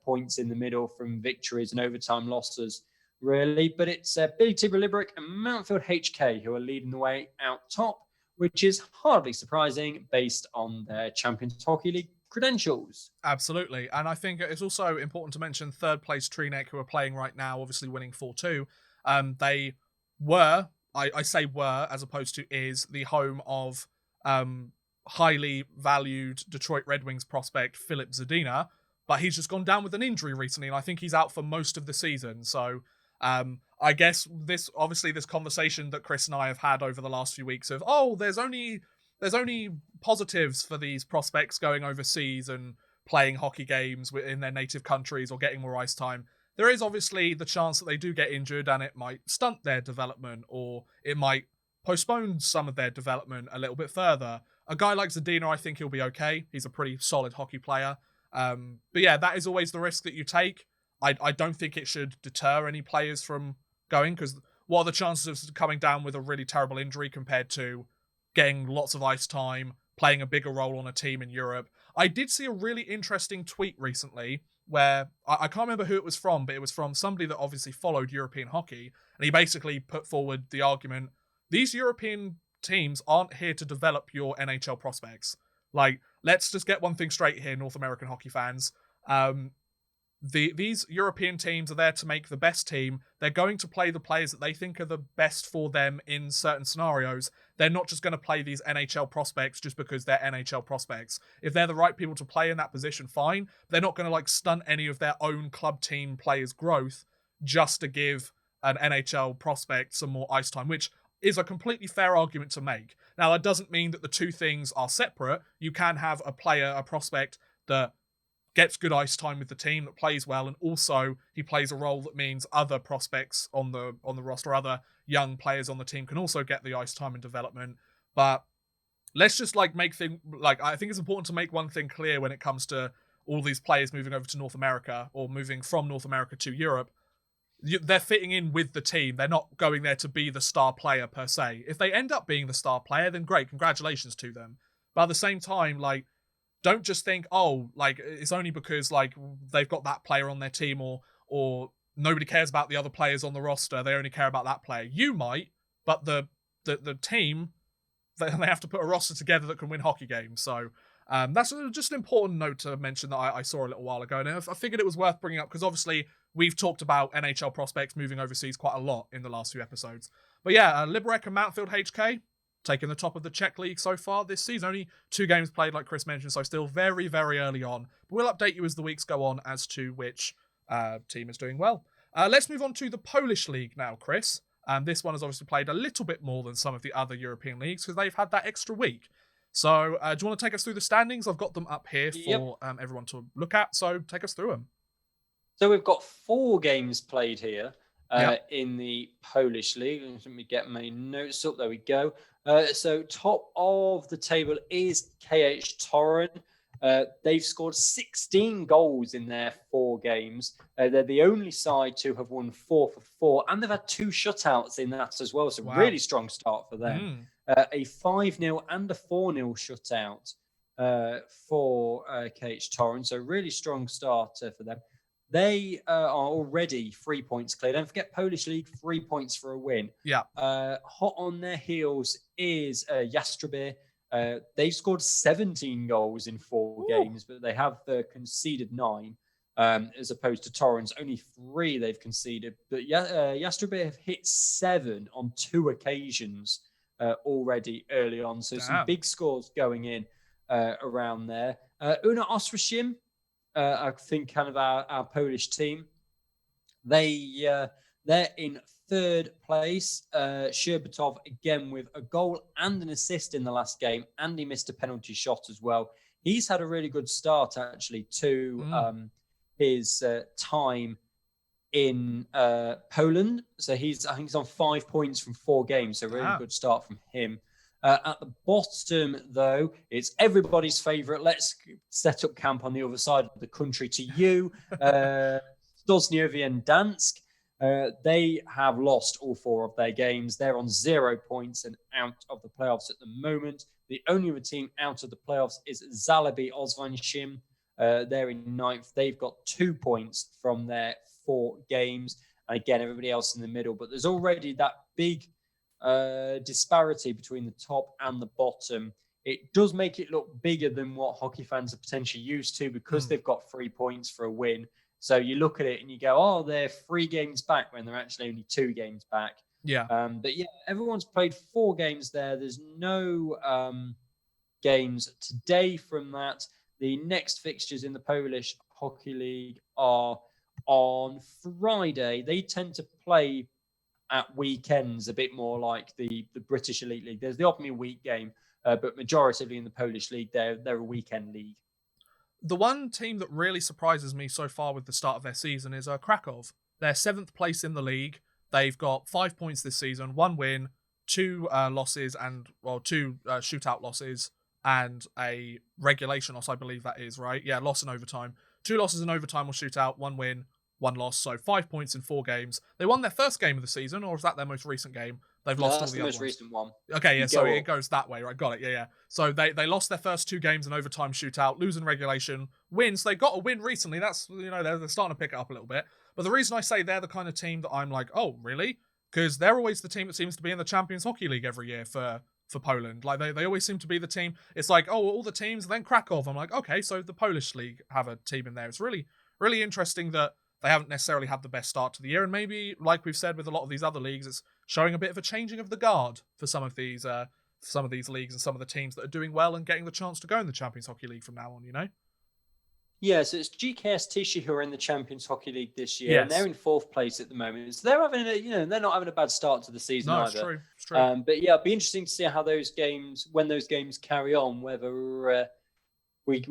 [SPEAKER 2] points in the middle from victories and overtime losses, really. But it's Billy Liberec and Mountfield HK who are leading the way out top, which is hardly surprising based on their Champions Hockey League credentials.
[SPEAKER 1] Absolutely. And I think it's also important to mention third place Trinek, who are playing right now, obviously winning 4-2. They were, I say were, as opposed to is, the home of highly valued Detroit Red Wings prospect Philip Zadina, but he's just gone down with an injury recently, and I think he's out for most of the season. So I guess this conversation that Chris and I have had over the last few weeks of, there's only positives for these prospects going overseas and playing hockey games in their native countries or getting more ice time. There is obviously the chance that they do get injured and it might stunt their development, or it might postpone some of their development a little bit further. A guy like Zadina, I think he'll be okay. He's a pretty solid hockey player. But yeah, that is always the risk that you take. I don't think it should deter any players from going, because what are the chances of coming down with a really terrible injury compared to getting lots of ice time, playing a bigger role on a team in Europe? I did see a really interesting tweet recently where I can't remember who it was from, but it was from somebody that obviously followed European hockey, and he basically put forward the argument, these European teams aren't here to develop your NHL prospects. Like, let's just get one thing straight here, North American hockey fans. These European teams are there to make the best team. They're going to play the players that they think are the best for them in certain scenarios. They're not just going to play these NHL prospects just because they're NHL prospects. If they're the right people to play in that position, fine. They're not going to stunt any of their own club team players' growth just to give an NHL prospect some more ice time, which is a completely fair argument to make. Now, that doesn't mean that the two things are separate. You can have a prospect that gets good ice time with the team, that plays well, and also he plays a role that means other prospects on the roster, other young players on the team can also get the ice time and development. But let's just make thing I think it's important to make one thing clear when it comes to all these players moving over to North America or moving from North America to Europe. They're fitting in with the team. They're not going there to be the star player per se. If they end up being the star player, then great, congratulations to them. But at the same time, don't just think, it's only because they've got that player on their team, or nobody cares about the other players on the roster. They only care about that player. You might, but the team, they have to put a roster together that can win hockey games. So that's just an important note to mention that I saw a little while ago. And I figured it was worth bringing up because obviously we've talked about NHL prospects moving overseas quite a lot in the last few episodes. But yeah, Liberec and Mountfield HK taking the top of the Czech League so far this season. Only 2 games played, like Chris mentioned, so still very, very early on. But we'll update you as the weeks go on as to which team is doing well. Let's move on to the Polish League now, Chris. This one has obviously played a little bit more than some of the other European leagues because they've had that extra week. So do you want to take us through the standings? I've got them up here for everyone to look at, so take us through them.
[SPEAKER 2] So we've got 4 games played here in the Polish League. Let me get my notes up. There we go. So top of the table is KH Torun. They've scored 16 goals in their 4 games. They're the only side to have won 4 for 4, and they've had 2 shutouts in that as well. So really strong start for them. A 5-0 and a 4-0 shutout for KH Torun. So really strong start for them. They are already 3 points clear. Don't forget, Polish League, 3 points for a win.
[SPEAKER 1] Yeah.
[SPEAKER 2] Hot on their heels is Jastrzębie. They've scored 17 goals in 4 games, but they have conceded 9, as opposed to Torrens. Only 3 they've conceded. But Jastrzębie have hit 7 on 2 occasions already early on. So some big scores going in around there. Una Oswiecim, I think kind of our Polish team. They're in 3rd place. Sherbatov again with a goal and an assist in the last game, and he missed a penalty shot as well. He's had a really good start actually to his time in Poland. So I think he's on 5 points from 4 games. So really good start from him. At the bottom, though, it's everybody's favourite. Let's set up camp on the other side of the country to you. Stozniewie and Dansk. They have lost all 4 of their games. They're on 0 points and out of the playoffs at the moment. The only other team out of the playoffs is Zalabi Oswiecim. They're in 9th. They've got 2 points from their 4 games. And again, everybody else in the middle. But there's already that big disparity between the top and the bottom it does make it look bigger than what hockey fans are potentially used to because they've got 3 points for a win. So you look at it and you go, oh, they're 3 games back when they're actually only 2 games back.
[SPEAKER 1] Yeah.
[SPEAKER 2] But yeah, everyone's played 4 games there. There's no games today from that. The next fixtures in the Polish Hockey League are on Friday. They tend to play at weekends a bit more like the British Elite League. There's the odd week game, but majoritively in the Polish League, they're a weekend league.
[SPEAKER 1] The one team that really surprises me so far with the start of their season is Krakow. They're 7th place in the league. They've got 5 points this season, 1 win, 2 losses, and 2 shootout losses, and a regulation loss, I believe that is, right? Yeah, loss in overtime. 2 losses in overtime or shootout, 1 win, 1 loss, so 5 points in 4 games. They won their first game of the season, or is that their most recent game? They've lost all the other ones.
[SPEAKER 2] That's the most recent one.
[SPEAKER 1] Okay, yeah, so it goes that way, right? Got it, yeah. So they lost their first 2 games in overtime shootout, losing regulation, wins. They got a win recently. That's, they're starting to pick it up a little bit. But the reason I say they're the kind of team that I'm like, oh, really? Because they're always the team that seems to be in the Champions Hockey League every year for Poland. Like, they always seem to be the team. It's like, oh, all the teams, and then Krakow. I'm like, okay, so the Polish league have a team in there. It's really, really interesting that they haven't necessarily had the best start to the year. And maybe, like we've said with a lot of these other leagues, it's showing a bit of a changing of the guard for some of these leagues and some of the teams that are doing well and getting the chance to go in the Champions Hockey League from now on,
[SPEAKER 2] Yeah, so it's GKS Tishy who are in the Champions Hockey League this year, and they're in 4th place at the moment. So they're having they're not having a bad start to the season either.
[SPEAKER 1] No, it's true.
[SPEAKER 2] But yeah, it'll be interesting to see how when those games carry on, whether we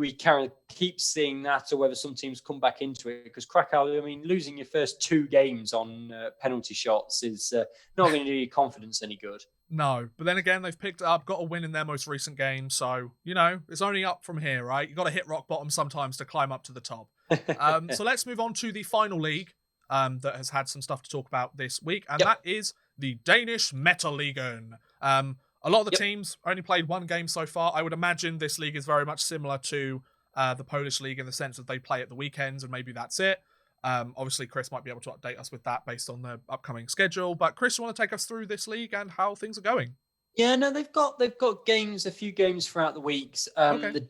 [SPEAKER 2] keep seeing that or whether some teams come back into it. Because Krakow, losing your first 2 games on penalty shots is not going to do your confidence any good.
[SPEAKER 1] No, but then again, they've picked up, got a win in their most recent game, so, it's only up from here, right? You've got to hit rock bottom sometimes to climb up to the top. So let's move on to the final league that has had some stuff to talk about this week, and that is the Danish Metalligaen. A lot of the teams only played 1 game so far. I would imagine this league is very much similar to the Polish league in the sense that they play at the weekends, and maybe that's it. Obviously, Chris might be able to update us with that based on the upcoming schedule. But Chris, you want to take us through this league and how things are going?
[SPEAKER 2] Yeah, no, they've got games, a few games throughout the weeks.
[SPEAKER 1] Okay.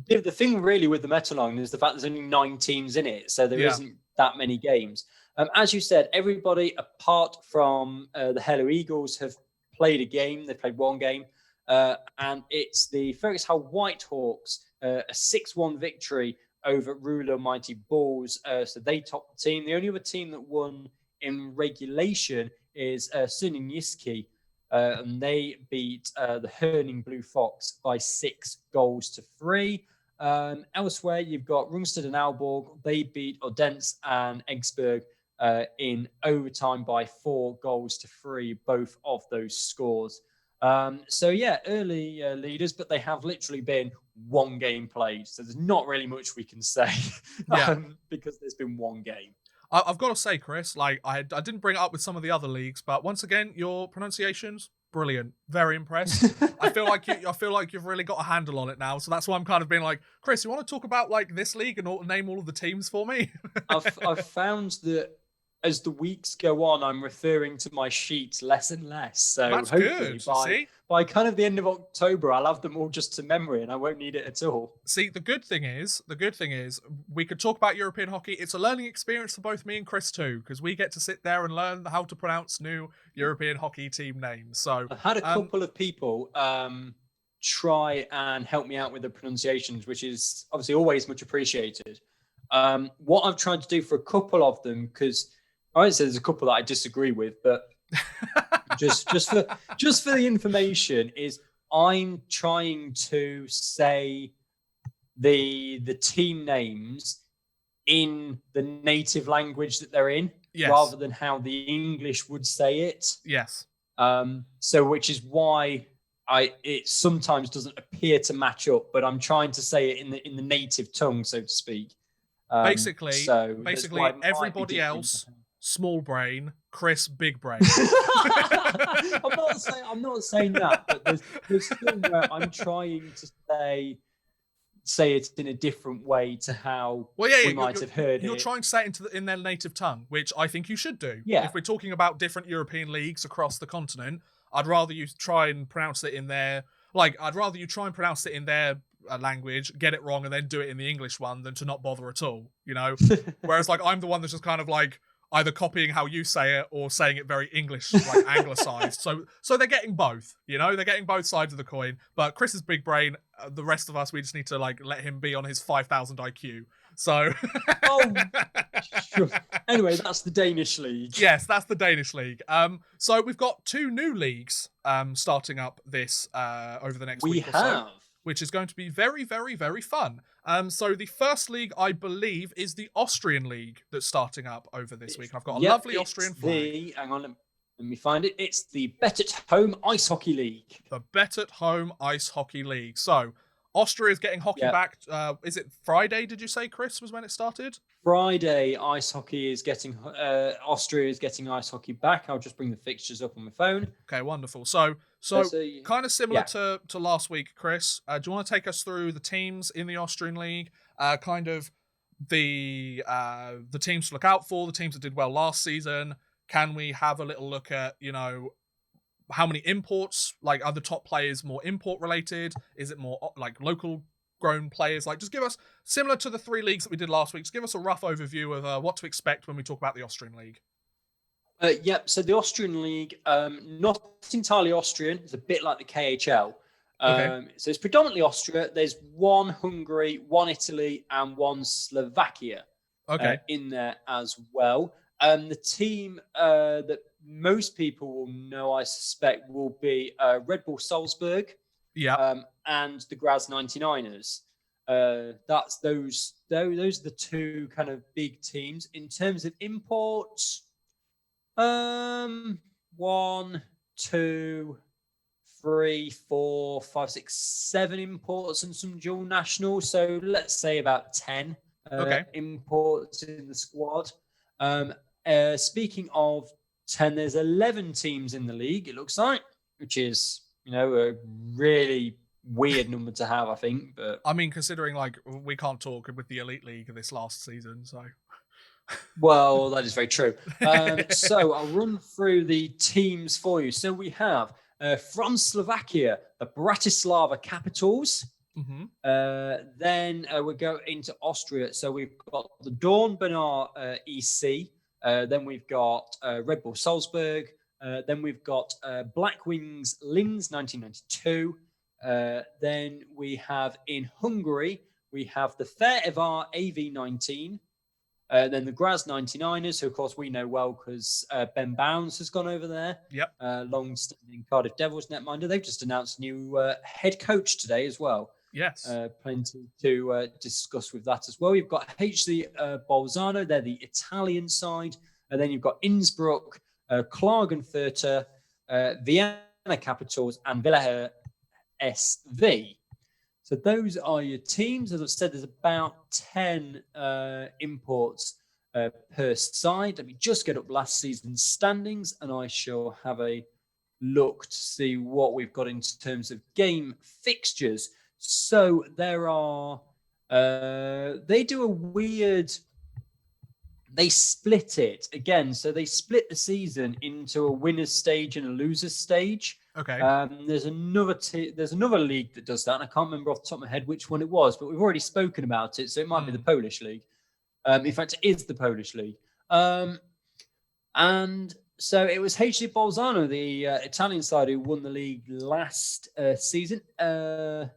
[SPEAKER 2] The thing really with the Metalligaen is the fact there's only 9 teams in it, so there isn't that many games. As you said, everybody apart from the Hello Eagles have played a game. They've played 1 game, and it's the Ferguson Whitehawks, a 6-1 victory over Ruler Mighty Bulls. So they top the team. The only other team that won in regulation is Suniniski, and they beat the Herning Blue Fox by 6-3. Elsewhere, you've got Rungsted and Aalborg. They beat Odense and Egsberg in overtime by 4-3, both of those scores. So yeah, early leaders, but they have literally been 1 game played. So there's not really much we can say because there's been 1 game.
[SPEAKER 1] I've got to say, Chris, like I didn't bring it up with some of the other leagues, but once again, your pronunciation's brilliant. Very impressed. I feel like you've really got a handle on it now. So that's why I'm kind of being like, Chris, you want to talk about like this league and name all of the teams for me?
[SPEAKER 2] I've found that as the weeks go on, I'm referring to my sheets less and less. So
[SPEAKER 1] that's
[SPEAKER 2] hopefully
[SPEAKER 1] good.
[SPEAKER 2] by kind of the end of October, I'll have them all just to memory and I won't need it at all.
[SPEAKER 1] See, the good thing is, we could talk about European hockey. It's a learning experience for both me and Chris too, because we get to sit there and learn how to pronounce new European hocky team names. So
[SPEAKER 2] I've had a couple of people try and help me out with the pronunciations, which is obviously always much appreciated. What I've tried to do for a couple of them, because I would say there's a couple that I disagree with, but just for the information, is I'm trying to say the team names in the native language that they're in, rather than how the English would say it.
[SPEAKER 1] Yes.
[SPEAKER 2] So which is why it sometimes doesn't appear to match up, but I'm trying to say it in the native tongue, so to speak.
[SPEAKER 1] Basically, everybody else, small brain, Chris, big brain.
[SPEAKER 2] I'm not saying that, but there's still where I'm trying to say it in a different way to how we might have heard it.
[SPEAKER 1] You're trying to say it in their native tongue, which I think you should do.
[SPEAKER 2] Yeah.
[SPEAKER 1] If we're talking about different European leagues across the continent, I'd rather you try and pronounce it in their Like, I'd rather you try and pronounce it in their language, get it wrong, and then do it in the English one than to not bother at all, you know? Whereas, like, I'm the one that's just kind of like either copying how you say it or saying it very English, like anglicized. So they're getting both, you know? They're getting both sides of the coin. But Chris's big brain, the rest of us, we just need to, like, let him be on his 5,000 IQ. So.
[SPEAKER 2] Oh, sure. Anyway, that's the Danish league.
[SPEAKER 1] Yes, that's the Danish league. So we've got 2 new leagues starting up this over the next week or so, which is going to be very, very, very fun. So the first league, I believe, is the Austrian league that's starting up over this week. I've got a lovely Austrian flag.
[SPEAKER 2] Hang on, let me find it. It's the Bet at Home Ice Hockey League.
[SPEAKER 1] The Bet at Home Ice Hockey League. So Austria is getting hockey back. Is it Friday, did you say, Chris, was when it started?
[SPEAKER 2] Friday, ice hockey is getting, Austria is getting ice hockey back. I'll just bring the fixtures up on my phone.
[SPEAKER 1] Okay, wonderful. So kind of similar to last week, Chris. Do you want to take us through the teams in the Austrian league? Kind of the teams to look out for, the teams that did well last season. Can we have a little look at, you know, how many imports? Like, are the top players more import related? Is it more like local grown players? Like, just give us, similar to the 3 leagues that we did last week, just give us a rough overview of what to expect when we talk about the Austrian league.
[SPEAKER 2] So the Austrian league, not entirely Austrian. It's a bit like the KHL. Okay. So it's predominantly Austria. There's 1 Hungary, 1 Italy, and 1 Slovakia in there as well. The team that most people will know, I suspect, will be Red Bull Salzburg. And the Graz 99ers. Those are the 2 kind of big teams. In terms of imports, 1, 2, 3, 4, 5, 6, 7 imports and some dual nationals. So let's say about 10 imports in the squad. Speaking of 10, there's 11 teams in the league, it looks like, which is, you know, a really weird number to have, I think. But
[SPEAKER 1] I mean, considering, like, we can't talk with the Elite League this last season, so.
[SPEAKER 2] Well, that is very true. So I'll run through the teams for you. So we have from Slovakia, the Bratislava Capitals.
[SPEAKER 1] Mm-hmm.
[SPEAKER 2] Then we go into Austria. So we've got the Dornbirner EC. Then we've got Red Bull Salzburg. Then we've got Black Wings Linz 1992. Then we have in Hungary, we have the Fehérvár AV19. Then the Graz 99ers, who of course we know well because Ben Bounds has gone over there.
[SPEAKER 1] Yep.
[SPEAKER 2] Long-standing Cardiff Devils netminder. They've just announced a new head coach today as well.
[SPEAKER 1] Yes.
[SPEAKER 2] Plenty to discuss with that as well. You've got HC Bolzano, they're the Italian side. And then you've got Innsbruck, Klagenfurter, Vienna Capitals, and Villaher SV. So those are your teams. As I've said, there's about 10 imports per side. Let me just get up last season's standings, and I shall have a look to see what we've got in terms of game fixtures. So there are, they do a weird, they split it again. So they split the season into a winner's stage and a loser's stage.
[SPEAKER 1] Okay.
[SPEAKER 2] There's another league that does that, and I can't remember off the top of my head which one it was, but we've already spoken about it, so it might be the Polish league. In fact, it is the Polish league. And so it was HC Bolzano, the Italian side, who won the league last season. I'll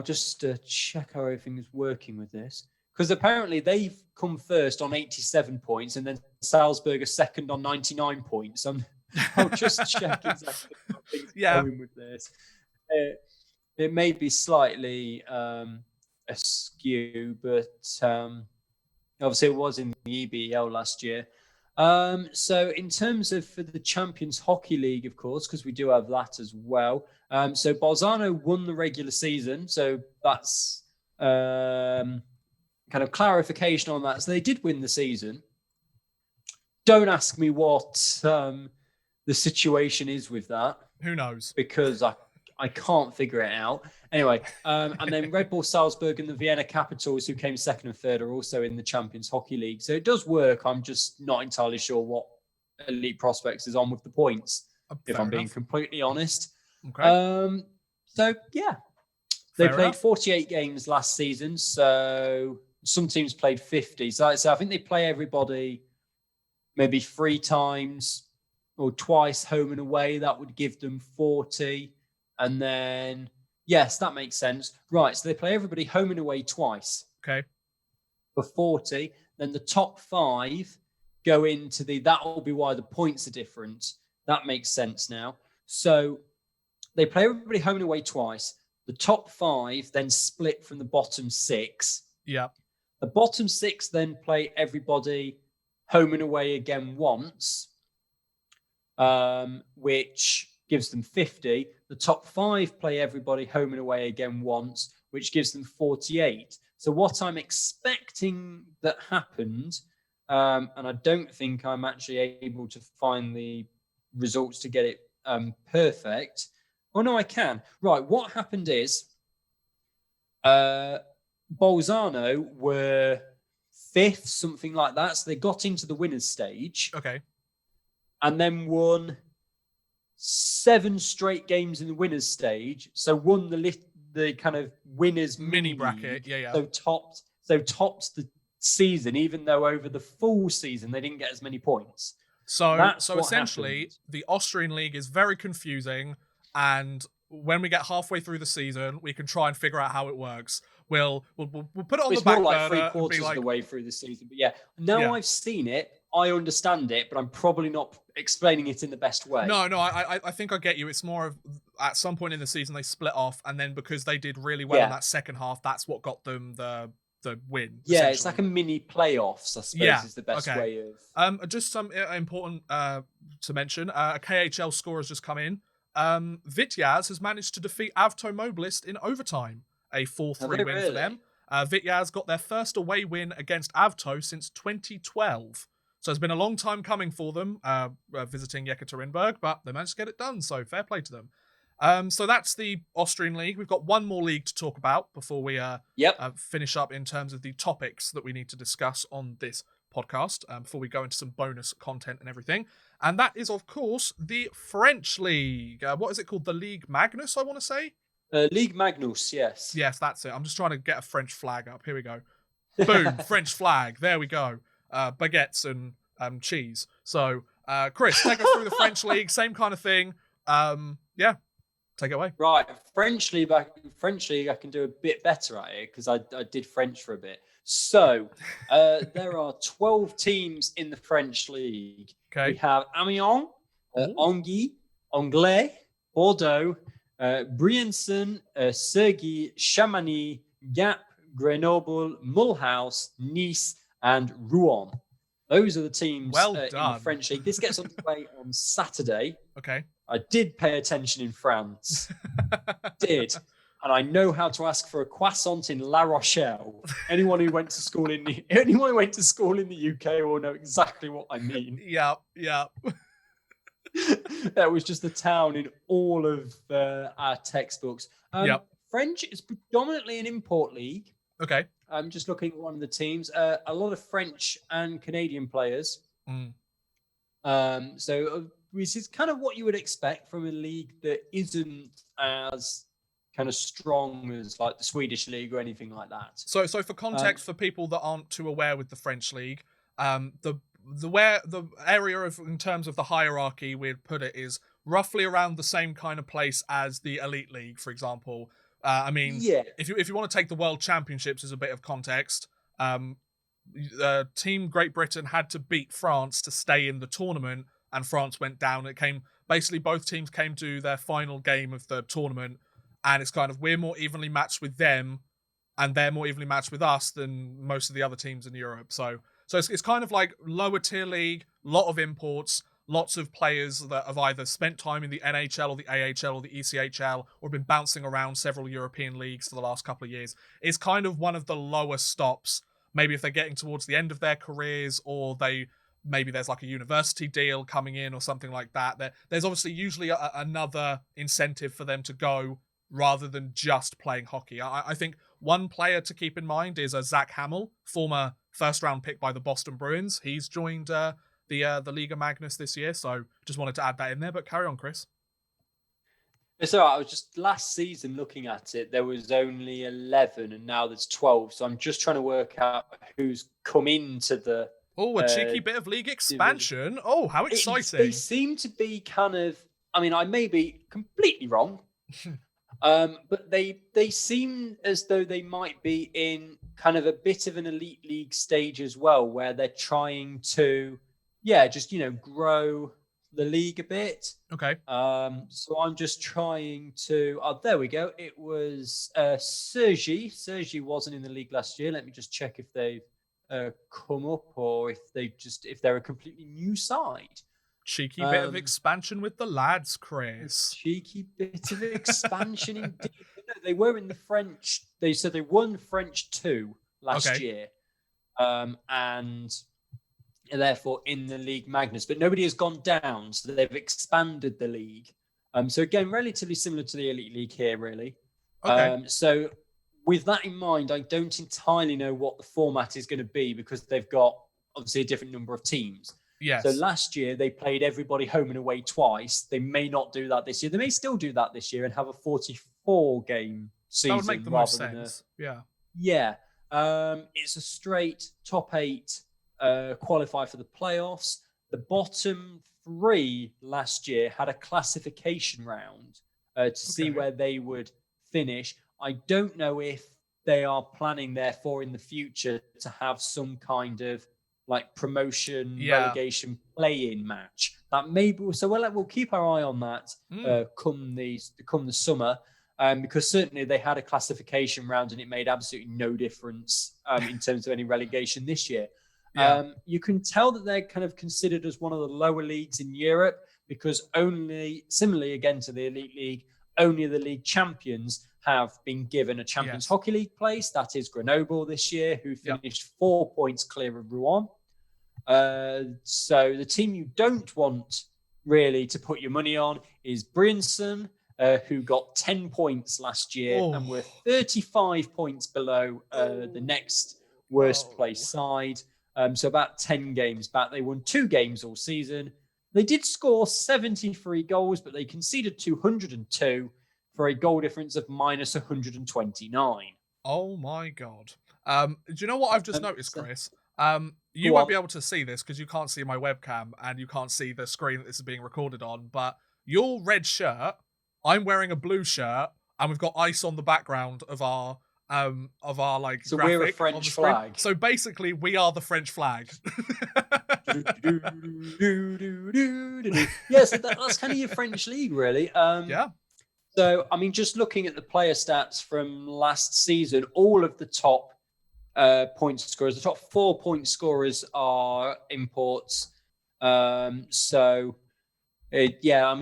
[SPEAKER 2] just check how everything is working with this. Because apparently they've come first on 87 points, and then Salzburg are second on 99 points. I'll just check exactly how things are going with this. It may be slightly askew, but obviously it was in the EBL last year. So in terms of for the Champions Hockey League, of course, because we do have that as well. So Bolzano won the regular season, so that's kind of clarification on that. So they did win the season. Don't ask me what the situation is with that.
[SPEAKER 1] Who knows?
[SPEAKER 2] Because I can't figure it out. Anyway, and then Red Bull Salzburg and the Vienna Capitals, who came second and third, are also in the Champions Hockey League. So it does work. I'm just not entirely sure what Elite Prospects is on with the points, if I'm being completely honest.
[SPEAKER 1] Okay.
[SPEAKER 2] So yeah, they
[SPEAKER 1] Fair
[SPEAKER 2] played
[SPEAKER 1] enough.
[SPEAKER 2] 48 games last season. So some teams played 50. So I think they play everybody maybe 3 times or twice home and away. That would give them 40. And then, yes, that makes sense. Right. So they play everybody home and away twice
[SPEAKER 1] Okay.
[SPEAKER 2] for 40. Then the top 5 go into that will be why the points are different. That makes sense now. So they play everybody home and away twice. The top 5 then split from the bottom 6.
[SPEAKER 1] Yeah.
[SPEAKER 2] The bottom 6 then play everybody home and away again once, which gives them 50. The top 5 play everybody home and away again once, which gives them 48. So what I'm expecting that happened, and I don't think I'm actually able to find the results to get it perfect. Oh, no, I can. Right, what happened is Bolzano were 5th, something like that. So they got into the winners stage.
[SPEAKER 1] Okay.
[SPEAKER 2] And then won 7 straight games in the winners stage. So won the kind of winners
[SPEAKER 1] Mini bracket.
[SPEAKER 2] league.
[SPEAKER 1] Yeah.
[SPEAKER 2] So topped the season, even though over the full season they didn't get as many points.
[SPEAKER 1] So
[SPEAKER 2] That's what
[SPEAKER 1] essentially,
[SPEAKER 2] happened.
[SPEAKER 1] the Austrian league is very confusing, and when we get halfway through the season, we can try and figure out how it works. We'll put it on the
[SPEAKER 2] It's more
[SPEAKER 1] back
[SPEAKER 2] like
[SPEAKER 1] burner and be
[SPEAKER 2] 3/4 of
[SPEAKER 1] like,
[SPEAKER 2] the way through the season. But yeah, now
[SPEAKER 1] yeah.
[SPEAKER 2] I've seen it, I understand it, but I'm probably not explaining it in the best way.
[SPEAKER 1] No, I think I get you. It's more of at some point in the season they split off, and then because they did really well in that second half, that's what got them the win.
[SPEAKER 2] Yeah, it's like a mini playoffs, I suppose, is the best way of.
[SPEAKER 1] Just some important to mention. A KHL score has just come in. Vityaz has managed to defeat Avto Mobilist in overtime, a 4-3 win for them. Vityaz got their first away win against Avto since 2012. So it's been a long time coming for them, visiting Yekaterinburg, but they managed to get it done, so fair play to them. So that's the Austrian League. We've got one more league to talk about before we finish up in terms of the topics that we need to discuss on this podcast, before we go into some bonus content and everything. And that is, of course, the French League. What is it called? The League Magnus, I want to say?
[SPEAKER 2] League Magnus, yes.
[SPEAKER 1] Yes, that's it. I'm just trying to get a French flag up. Here we go. Boom, French flag. There we go. Baguettes and cheese. So, Chris, take us through the French League. Same kind of thing. Yeah, take it away.
[SPEAKER 2] Right, French League, I can do a bit better at it because I did French for a bit. So, there are 12 teams in the French League.
[SPEAKER 1] Okay.
[SPEAKER 2] We have Amiens, Anguille, Angers, Bordeaux, Briançon, Cergy, Chamonix, Gap, Grenoble, Mulhouse, Nice, and Rouen. Those are the teams in the French League. This gets underway on Saturday.
[SPEAKER 1] Okay.
[SPEAKER 2] I did pay attention in France. Did. And I know how to ask for a croissant in La Rochelle. Anyone who went to school in the UK will know exactly what I mean.
[SPEAKER 1] Yeah.
[SPEAKER 2] That was just the town in all of our textbooks. French is predominantly an import league.
[SPEAKER 1] Okay.
[SPEAKER 2] I'm just looking at one of the teams. A lot of French and Canadian players. So which is kind of what you would expect from a league that isn't as kind of strong as like the Swedish league or anything like that.
[SPEAKER 1] So for context, for people that aren't too aware with the French league, the area of, in terms of the hierarchy, we'd put it, is roughly around the same kind of place as the Elite League, for example. If you want to take the World Championships as a bit of context, Team Great Britain had to beat France to stay in the tournament, and France went down. Basically both teams came to their final game of the tournament, and it's kind of, we're more evenly matched with them, and they're more evenly matched with us than most of the other teams in Europe. So it's kind of like lower tier league, lot of imports, lots of players that have either spent time in the NHL or the AHL or the ECHL or been bouncing around several European leagues for the last couple of years. It's kind of one of the lower stops, maybe if they're getting towards the end of their careers, or maybe there's like a university deal coming in or something like that. There's obviously usually another incentive for them to go rather than just playing hockey. I think one player to keep in mind is Zach Hamill, former first-round pick by the Boston Bruins. He's joined the Liga Magnus this year, so just wanted to add that in there. But carry on, Chris.
[SPEAKER 2] It's all right. I was just last season looking at it. There was only 11, and now there's 12. So I'm just trying to work out who's come into the
[SPEAKER 1] Oh, a cheeky bit of league expansion. Oh, how exciting.
[SPEAKER 2] They seem to be kind of. I mean, I may be completely wrong, but they seem as though they might be in kind of a bit of an elite league stage as well, where they're trying to, just grow the league a bit.
[SPEAKER 1] Okay.
[SPEAKER 2] So I'm just trying to. Oh, there we go. It was Sergi. Sergi wasn't in the league last year. Let me just check if they've come up or if they're a completely new side.
[SPEAKER 1] Cheeky bit of expansion with the lads, Chris.
[SPEAKER 2] Cheeky bit of expansion indeed. No, they were in the French. They said they won French 2 last year, and therefore in the League Magnus. But nobody has gone down, so they've expanded the league. So again, relatively similar to the Elite League here, really.
[SPEAKER 1] Okay.
[SPEAKER 2] So with that in mind, I don't entirely know what the format is going to be because they've got obviously a different number of teams.
[SPEAKER 1] Yes.
[SPEAKER 2] So last year they played everybody home and away twice. They may not do that this year. They may still do that this year and have a 44-game season.
[SPEAKER 1] That would make the most sense.
[SPEAKER 2] Yeah. It's a straight top 8 qualify for the playoffs. The bottom 3 last year had a classification round to see where they would finish. I don't know if they are planning, therefore, in the future to have some kind of like promotion, relegation play-in match. That maybe so. We'll keep our eye on that come the summer, because certainly they had a classification round and it made absolutely no difference in terms of any relegation this year. You can tell that they're kind of considered as one of the lower leagues in Europe because only, similarly again to the Elite League, only the league champions have been given a Champions Hockey League place. That is Grenoble this year, who finished 4 points clear of Rouen. So the team you don't want really to put your money on is Briançon, who got 10 points last year and were 35 points below the next worst place side. So about 10 games back. They won 2 games all season. They did score 73 goals, but they conceded 202 for a goal difference of minus 129.
[SPEAKER 1] Oh my God. Do you know what I've just noticed, Chris? You won't be able to see this because you can't see my webcam and you can't see the screen that this is being recorded on, but your red shirt, I'm wearing a blue shirt, and we've got ice on the background of our like
[SPEAKER 2] so
[SPEAKER 1] graphic
[SPEAKER 2] we're a French flag.
[SPEAKER 1] So basically we are the French flag.
[SPEAKER 2] Yes, that's kind of your French league, really. So, I mean, just looking at the player stats from last season, all of the top point scorers, the top 4 point scorers are imports. I mean,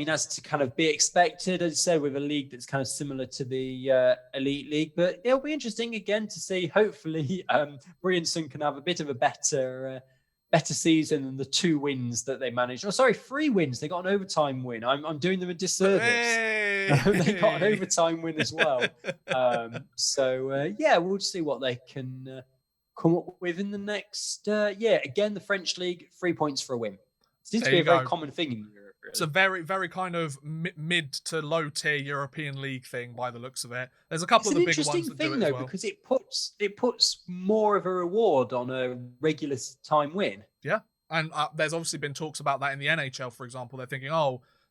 [SPEAKER 2] as to kind of be expected, as I said, with a league that's kind of similar to the Elite League. But it'll be interesting again to see, hopefully, Briançon can have a bit of a better season than the 2 wins that they managed. Oh, sorry, 3 wins. They got an overtime win. I'm doing them a disservice. They got an overtime win as well. We'll see what they can come up with in the next year. Again, the French League, 3 points for a win. It seems to be a very common thing in Europe. Really.
[SPEAKER 1] It's a very, very kind of mid to low tier European league thing by the looks of it. There's a couple of the big ones that do it as well.
[SPEAKER 2] Because it puts more of a reward on a regular time win.
[SPEAKER 1] Yeah, and there's obviously been talks about that in the NHL, for example. They're thinking,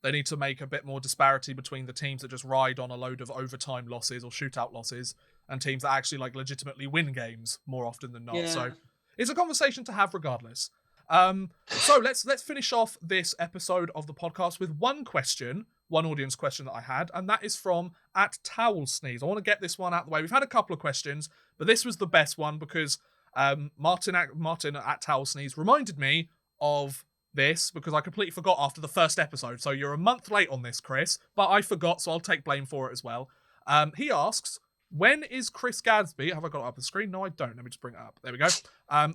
[SPEAKER 1] they need to make a bit more disparity between the teams that just ride on a load of overtime losses or shootout losses and teams that actually like legitimately win games more often than not. Yeah. So it's a conversation to have regardless. So let's finish off this episode of the podcast with one audience question that I had, and that is from @TowelSneeze. I want to get this one out of the way. We've had a couple of questions, but this was the best one because Martin at @TowelSneeze reminded me of this because I completely forgot after the first episode. So you're a month late on this, Chris, but I forgot, so I'll take blame for it as well. He asks, when is Chris Gadsby... Have I got it up on the screen? No, I don't. Let me just bring it up. There we go.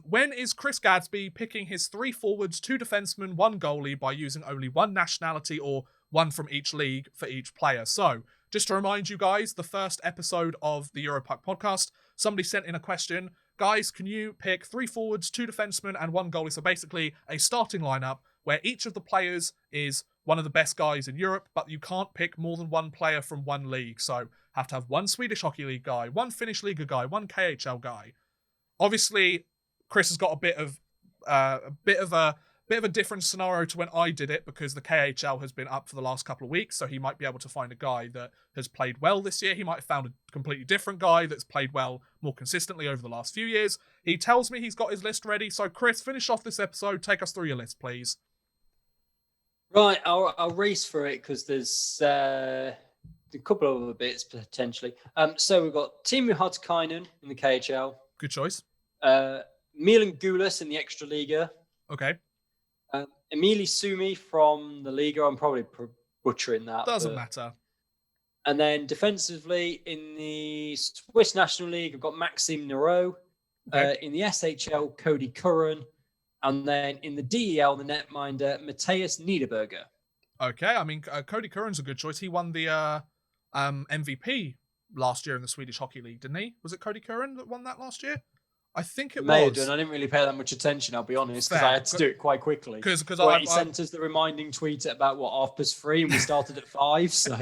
[SPEAKER 1] When is Chris Gadsby picking his 3 forwards, 2 defensemen, 1 goalie by using only 1 nationality or 1 from each league for each player? So, just to remind you guys, the first episode of the Europuck podcast, somebody sent in a question. Guys, can you pick 3 forwards, 2 defensemen, and 1 goalie? So basically, a starting lineup where each of the players is one of the best guys in Europe, but you can't pick more than one player from one league. So have to have one Swedish Hockey League guy, one Finnish Liga guy, one KHL guy. Obviously, Chris has got a bit of a different scenario to when I did it, because the KHL has been up for the last couple of weeks, so he might be able to find a guy that has played well this year. He might have found a completely different guy that's played well more consistently over the last few years. He tells me he's got his list ready, so Chris, finish off this episode. Take us through your list, please.
[SPEAKER 2] Right, I'll race through it because there's a couple of other bits potentially. So we've got Teemu Hartikainen in the KHL.
[SPEAKER 1] Good choice.
[SPEAKER 2] Milan Gulas in the Extraliga.
[SPEAKER 1] Okay.
[SPEAKER 2] Emili Sumi from the Liga. I'm probably butchering that.
[SPEAKER 1] Doesn't matter.
[SPEAKER 2] And then defensively in the Swiss National League, I've got Maxime Nero.
[SPEAKER 1] Okay.
[SPEAKER 2] In the SHL, Cody Curran. And then in the DEL, the netminder, Matthias Niederberger.
[SPEAKER 1] Okay, I mean, Cody Curran's a good choice. He won the MVP last year in the Swedish Hockey League, didn't he? Was it Cody Curran that won that last year? I think it
[SPEAKER 2] May
[SPEAKER 1] was.
[SPEAKER 2] have done. I didn't really pay that much attention, I'll be honest, because
[SPEAKER 1] Fair.
[SPEAKER 2] I had to do it quite quickly.
[SPEAKER 1] Because
[SPEAKER 2] he sent us the reminding tweet at about, 3:30, and we started at 5, so...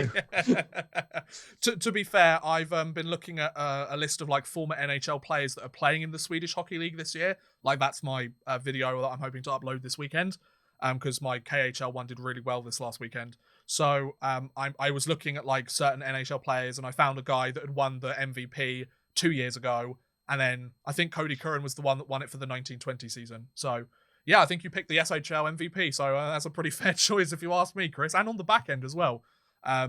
[SPEAKER 1] to be fair, I've been looking at a list of like former NHL players that are playing in the Swedish Hockey League this year. Like, that's my video that I'm hoping to upload this weekend, because my KHL one did really well this last weekend. So I was looking at like certain NHL players, and I found a guy that had won the MVP 2 years ago. And then I think Cody Curran was the one that won it for the 1920 season. So, yeah, I think you picked the SHL MVP. So that's a pretty fair choice if you ask me, Chris. And on the back end as well.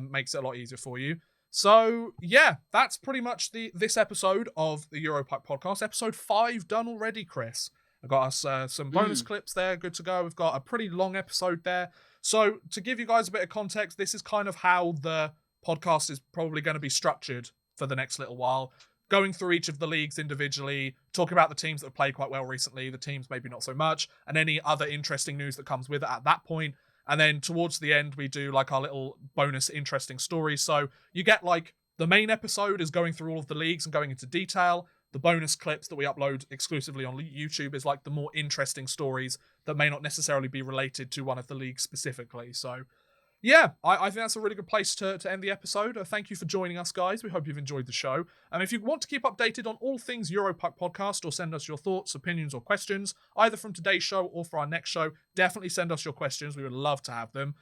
[SPEAKER 1] Makes it a lot easier for you. So, yeah, that's pretty much this episode of the Europuck podcast. Episode 5 done already, Chris. I got us some bonus clips there. Good to go. We've got a pretty long episode there. So, to give you guys a bit of context, this is kind of how the podcast is probably going to be structured for the next little while. Going through each of the leagues individually, talking about the teams that have played quite well recently, the teams maybe not so much, and any other interesting news that comes with it at that point. And then towards the end, we do like our little bonus interesting stories. So you get like the main episode is going through all of the leagues and going into detail. The bonus clips that we upload exclusively on YouTube is like the more interesting stories that may not necessarily be related to one of the leagues specifically. So yeah, I think that's a really good place to end the episode. Thank you for joining us, guys. We hope you've enjoyed the show. And if you want to keep updated on all things Europuck podcast, or send us your thoughts, opinions, or questions, either from today's show or for our next show, definitely send us your questions. We would love to have them.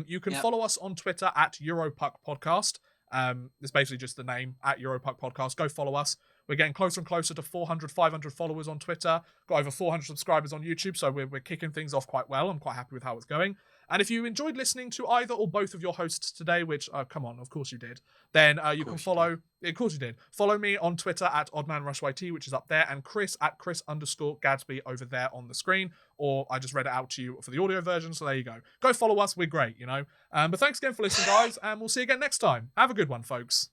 [SPEAKER 1] You can follow us on Twitter at Europuck Podcast. It's basically just the name, at Europuck Podcast. Go follow us. We're getting closer and closer to 400, 500 followers on Twitter. Got over 400 subscribers on YouTube, so we're kicking things off quite well. I'm quite happy with how it's going. And if you enjoyed listening to either or both of your hosts today, which, come on, of course you did, then you can follow... Of course you did. Follow me on Twitter at OddmanRushYT, which is up there, and Chris at Chris_Gadsby over there on the screen. Or I just read it out to you for the audio version, so there you go. Go follow us. We're great, you know. But thanks again for listening, guys, and we'll see you again next time. Have a good one, folks.